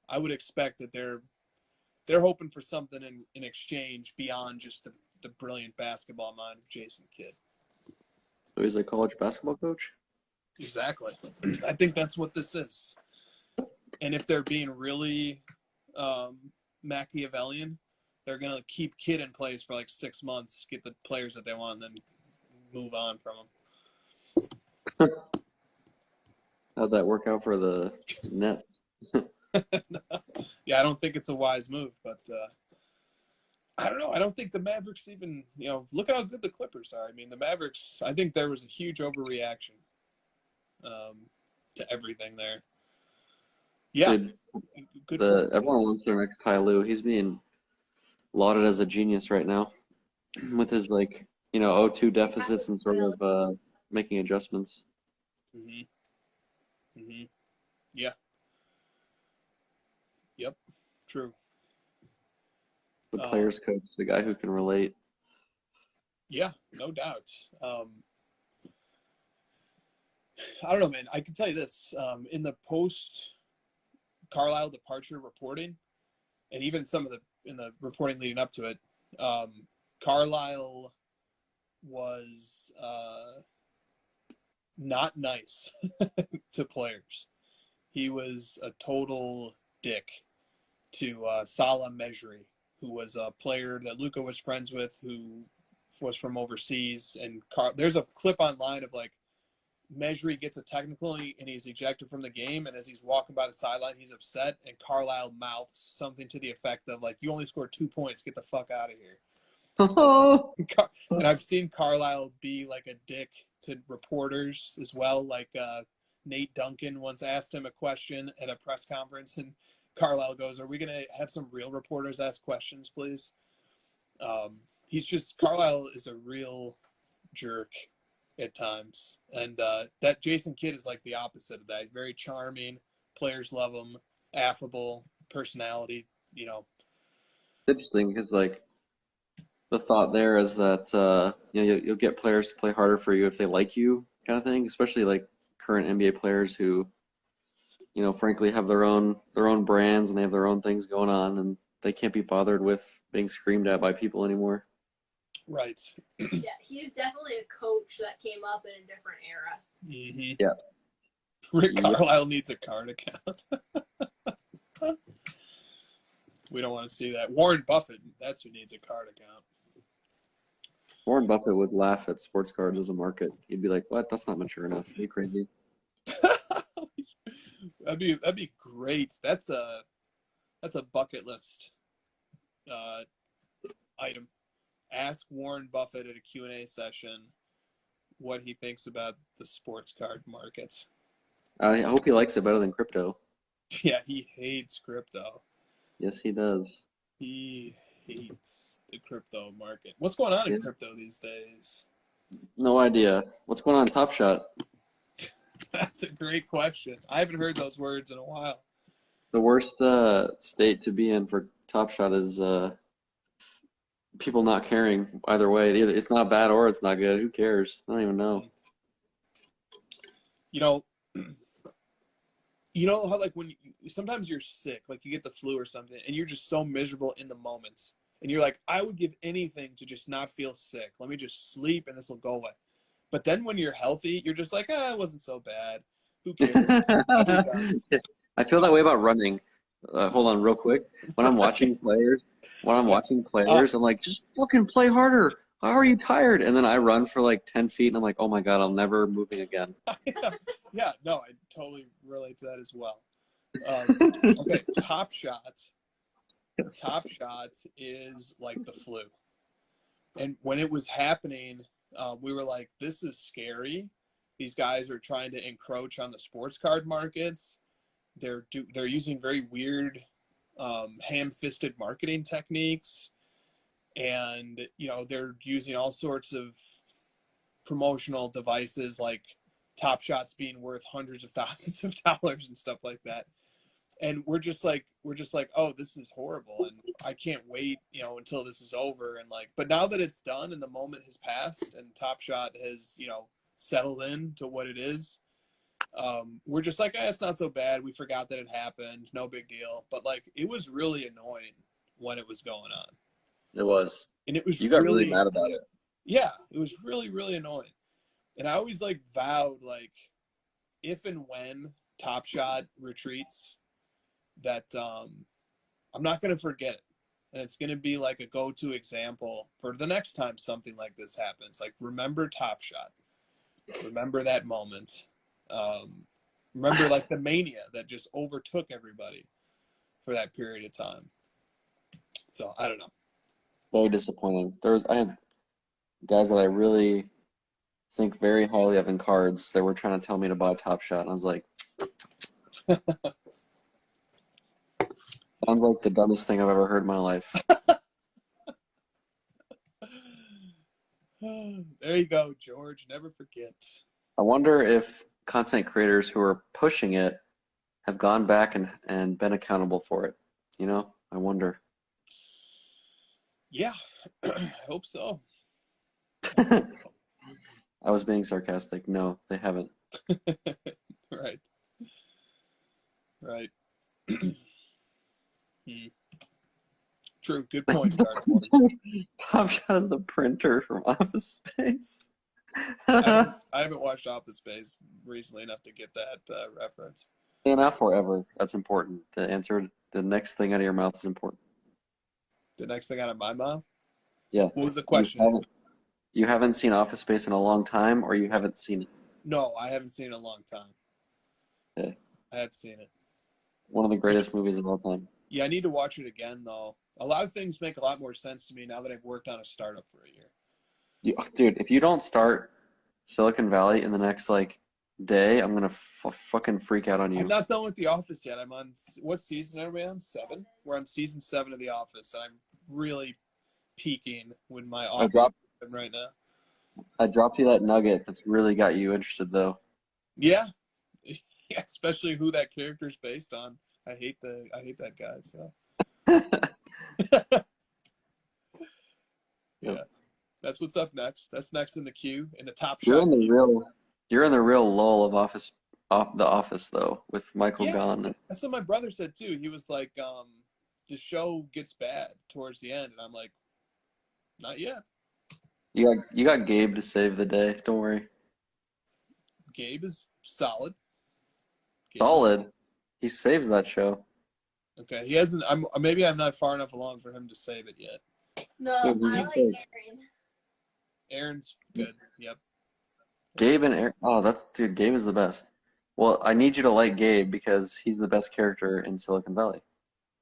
I would expect that they're hoping for something in exchange beyond just the brilliant basketball mind of Jason Kidd. So he's a college basketball coach? Exactly. I think that's what this is. And if they're being really Machiavellian, they're going to keep Kidd in place for 6 months, get the players that they want, and then move on from them. How'd that work out for the Nets? Yeah, I don't think it's a wise move, but I don't know. I don't think the Mavericks even, look at how good the Clippers are. I mean, the Mavericks, I think there was a huge overreaction to everything there. Yeah. Everyone wants their next Ty Lue. He's being lauded as a genius right now with his like, 0-2 deficits and sort of making adjustments. Mhm. Mhm. Yeah. Yep. True. The players coach, the guy who can relate. Yeah, no doubt. I don't know, man. I can tell you this: in the post Carlisle departure reporting, and even some of the in the reporting leading up to it, Carlisle was not nice to players. He was a total dick to Salah Mejri, who was a player that Luka was friends with, who was from overseas. And there's a clip online of like Mejri gets a technical and he's ejected from the game, and as he's walking by the sideline, he's upset, and Carlisle mouths something to the effect of like, "You only scored 2 points. Get the fuck out of here." And I've seen Carlisle be like a dick to reporters as well. Like Nate Duncan once asked him a question at a press conference, and Carlisle goes, "Are we going to have some real reporters ask questions, please?" Carlisle is a real jerk at times. And that Jason Kidd is like the opposite of that. Very charming. Players love him. Affable. Personality, It's interesting because like the thought there is that you'll get players to play harder for you if they like you, kind of thing. Especially like current NBA players who, frankly have their own brands and they have their own things going on, and they can't be bothered with being screamed at by people anymore. Right. Yeah, he's definitely a coach that came up in a different era. Mm-hmm. Yeah. Rick Carlisle needs a card account. We don't want to see that. Warren Buffett, that's who needs a card account. Warren Buffett would laugh at sports cards as a market. He'd be like, "What? That's not mature enough. Are you crazy?" That'd be great. That's a bucket list item. Ask Warren Buffett at a Q&A session what he thinks about the sports card markets. I hope he likes it better than crypto. Yeah, he hates crypto. Yes, he does. He hates the crypto market. What's going on in crypto these days? No idea. What's going on in Top Shot? That's a great question. I haven't heard those words in a while. The worst state to be in for Top Shot is people not caring either way. Either it's not bad or it's not good. Who cares? I don't even know. You know how like when sometimes you're sick, like you get the flu or something, and you're just so miserable in the moment, and you're like, I would give anything to just not feel sick. Let me just sleep and this will go away. But then when you're healthy, you're just like, it wasn't so bad. Who cares? I feel that way about running. Hold on real quick. When I'm watching players, I'm like, just fucking play harder. How are you tired? And then I run for like 10 feet and I'm like, oh my God, I'm never moving again. Yeah, no, I totally relate to that as well. Okay, Top Shot. Top Shot is like the flu. And when it was happening, we were like, this is scary. These guys are trying to encroach on the sports card markets. They're using very weird ham-fisted marketing techniques, and they're using all sorts of promotional devices like Top Shots being worth hundreds of thousands of dollars and stuff like that. And we're just like, oh, this is horrible, and I can't wait, until this is over. And like, but now that it's done and the moment has passed and Top Shot has, settled in to what it is, we're just like, it's not so bad. We forgot that it happened. No big deal. But like, it was really annoying when it was going on. It was. And it was you got really mad about it. Yeah, it was really, really annoying. And I always like vowed, like, if and when Top Shot retreats, that I'm not going to forget it. And it's going to be like a go-to example for the next time something like this happens. Like, remember Top Shot. Remember that moment. Remember like the mania that just overtook everybody for that period of time. So I don't know. Very disappointing. I had guys that I really think very highly of in cards that were trying to tell me to buy Top Shot, and I was like, sounds like the dumbest thing I've ever heard in my life. There you go, George. Never forget. I wonder if content creators who are pushing it have gone back and been accountable for it. You know, I wonder. Yeah, I hope so. I was being sarcastic. No, they haven't. Right. Right. Hmm. True. Good point, Dartboard. Pop Shot is the printer from Office Space. I haven't watched Office Space recently enough to get that reference. Not forever. That's important. The answer, the next thing out of your mouth is important. The next thing out of my mouth? Yeah. What was the You question? haven't seen Office Space in a long time, or you haven't seen it? No, I haven't seen it in a long time. Okay. I have seen it. One of the greatest movies of all time. Yeah, I need to watch it again, though. A lot of things make a lot more sense to me now that I've worked on a startup for a year. Dude, if you don't start Silicon Valley in the next day, I'm gonna fucking freak out on you. I'm not done with The Office yet. I'm on, what season are we on? 7? We're on season 7 of The Office. I'm really peaking with my Office right now. I dropped you that nugget that's really got you interested, though. Yeah. Yeah, especially who that character's based on. I hate that guy, so. Yeah. That's what's up next. That's next in the queue, in the top You're shot. in the real lull of The Office, though, with Michael Yeah, gone. that's what my brother said too. He was like, the show gets bad towards the end, and I'm like, not yet. You got Gabe to save the day. Don't worry. Gabe is solid. Solid. He saves that show. Okay, he hasn't. Maybe I'm not far enough along for him to save it yet. No, Yeah, I like Aaron. Aaron's good. Yep. Gabe and Aaron. Oh, dude. Gabe is the best. Well, I need you to like Gabe because he's the best character in Silicon Valley.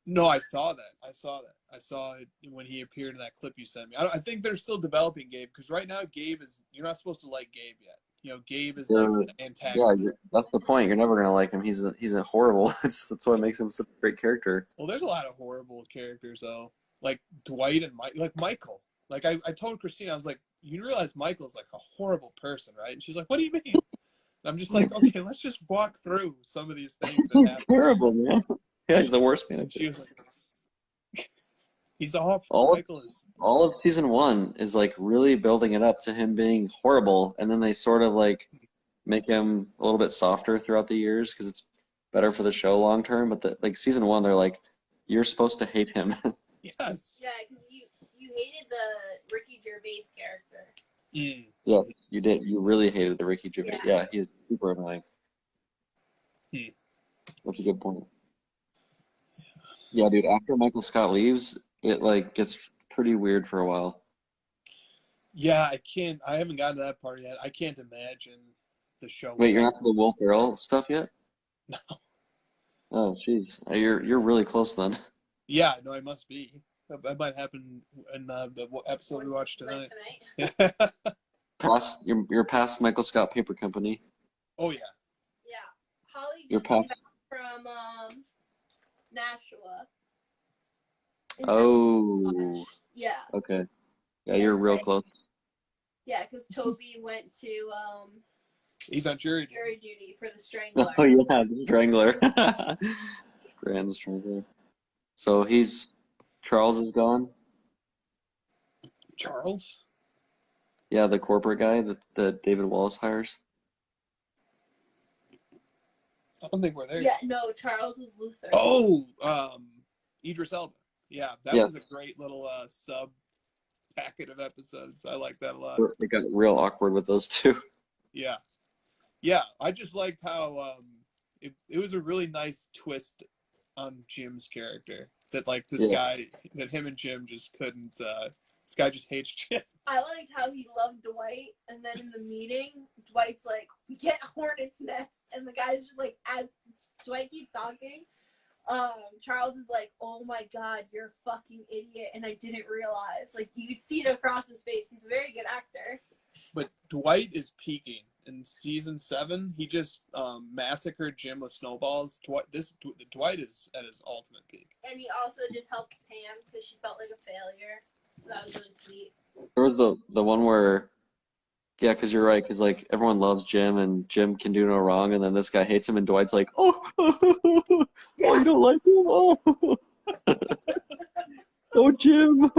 No, I saw that. I saw it when he appeared in that clip you sent me. I think they're still developing Gabe because right now Gabe is. You're not supposed to like Gabe yet. You know, Gabe is like the antagonist. Yeah, that's the point. You're never gonna like him. He's a horrible. That's what makes him such a great character. Well, there's a lot of horrible characters though, like Dwight and Michael. Like I told Christina, I was like, you realize Michael's like a horrible person, right? And she's like, what do you mean? And I'm just like, okay, let's just walk through some of these things that happen. Terrible, man. Yeah, he's the worst man. She was like, he's awful. All of season 1 is like really building it up to him being horrible, and then they sort of like make him a little bit softer throughout the years because it's better for the show long term. But like season 1, they're like, you're supposed to hate him. Yes. Yeah, because you hated the Ricky Gervais character. Mm. Yeah, you did. You really hated the Ricky Gervais. Yeah, he's super annoying. That's a good point. Yeah, dude. After Michael Scott leaves, it like gets pretty weird for a while. Yeah, I haven't gotten to that part yet. I can't imagine the show. Wait, you're not to the Will Ferrell stuff yet? No. Oh, jeez. You're really close then. Yeah, no, I must be. That might happen in the episode we watched tonight. You're past Michael Scott Paper Company. Oh yeah. Yeah, Holly You're just came past. back from Nashua. Oh. Yeah. Okay. Yeah, you're real close. Yeah, because Toby went to He's on jury duty for the Strangler. Oh yeah, the Strangler. Grand Strangler. So Charles is gone? Charles? Yeah, the corporate guy that David Wallace hires. I don't think we're there. Yeah, no, Charles is Luther. Oh, Idris Elba. Yeah, that was a great little sub packet of episodes. I like that a lot. It got real awkward with those two. Yeah. Yeah, I just liked how it was a really nice twist on Jim's character. That like this guy, that him and Jim just couldn't. This guy just hates Jim. I liked how he loved Dwight, and then in the meeting, Dwight's like, "We get hornets' nests," and the guy's just like, as Dwight keeps talking, Charles is like, "Oh my God, you're a fucking idiot," and I didn't realize. Like you could see it across his face. He's a very good actor. But Dwight is peaking. In season 7, he just massacred Jim with snowballs. Dwight is at his ultimate peak. And he also just helped Pam because she felt like a failure. So that was really sweet. There was the one where, yeah, because you're right, because like everyone loves Jim and Jim can do no wrong, and then this guy hates him, and Dwight's like, oh, oh, you don't like him, oh, oh, Jim.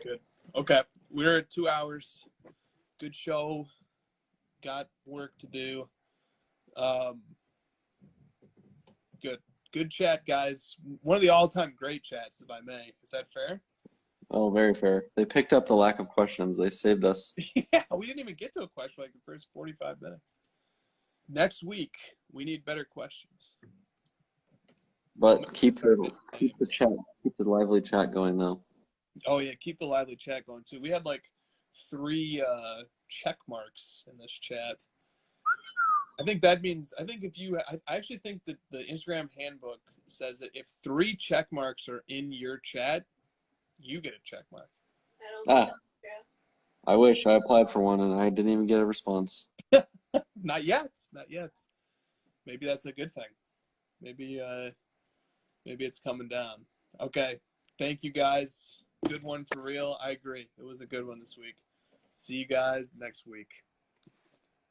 Good. Okay, we're at 2 hours. Good show. Got work to do. Good chat, guys. One of the all-time great chats, if I may. Is that fair? Oh, very fair. They picked up the lack of questions. They saved us. Yeah, we didn't even get to a question like the first 45 minutes. Next week, we need better questions. But keep the lively chat going though. Oh yeah, keep the lively chat going too. We had like 3 check marks in this chat. I think if you, I actually think that the Instagram handbook says that if 3 check marks are in your chat, you get a check mark. I don't think that's true. I wish I applied for one and I didn't even get a response. Not yet. Maybe that's a good thing. Maybe it's coming down. Okay. Thank you guys. Good one for real. I agree. It was a good one this week. See you guys next week.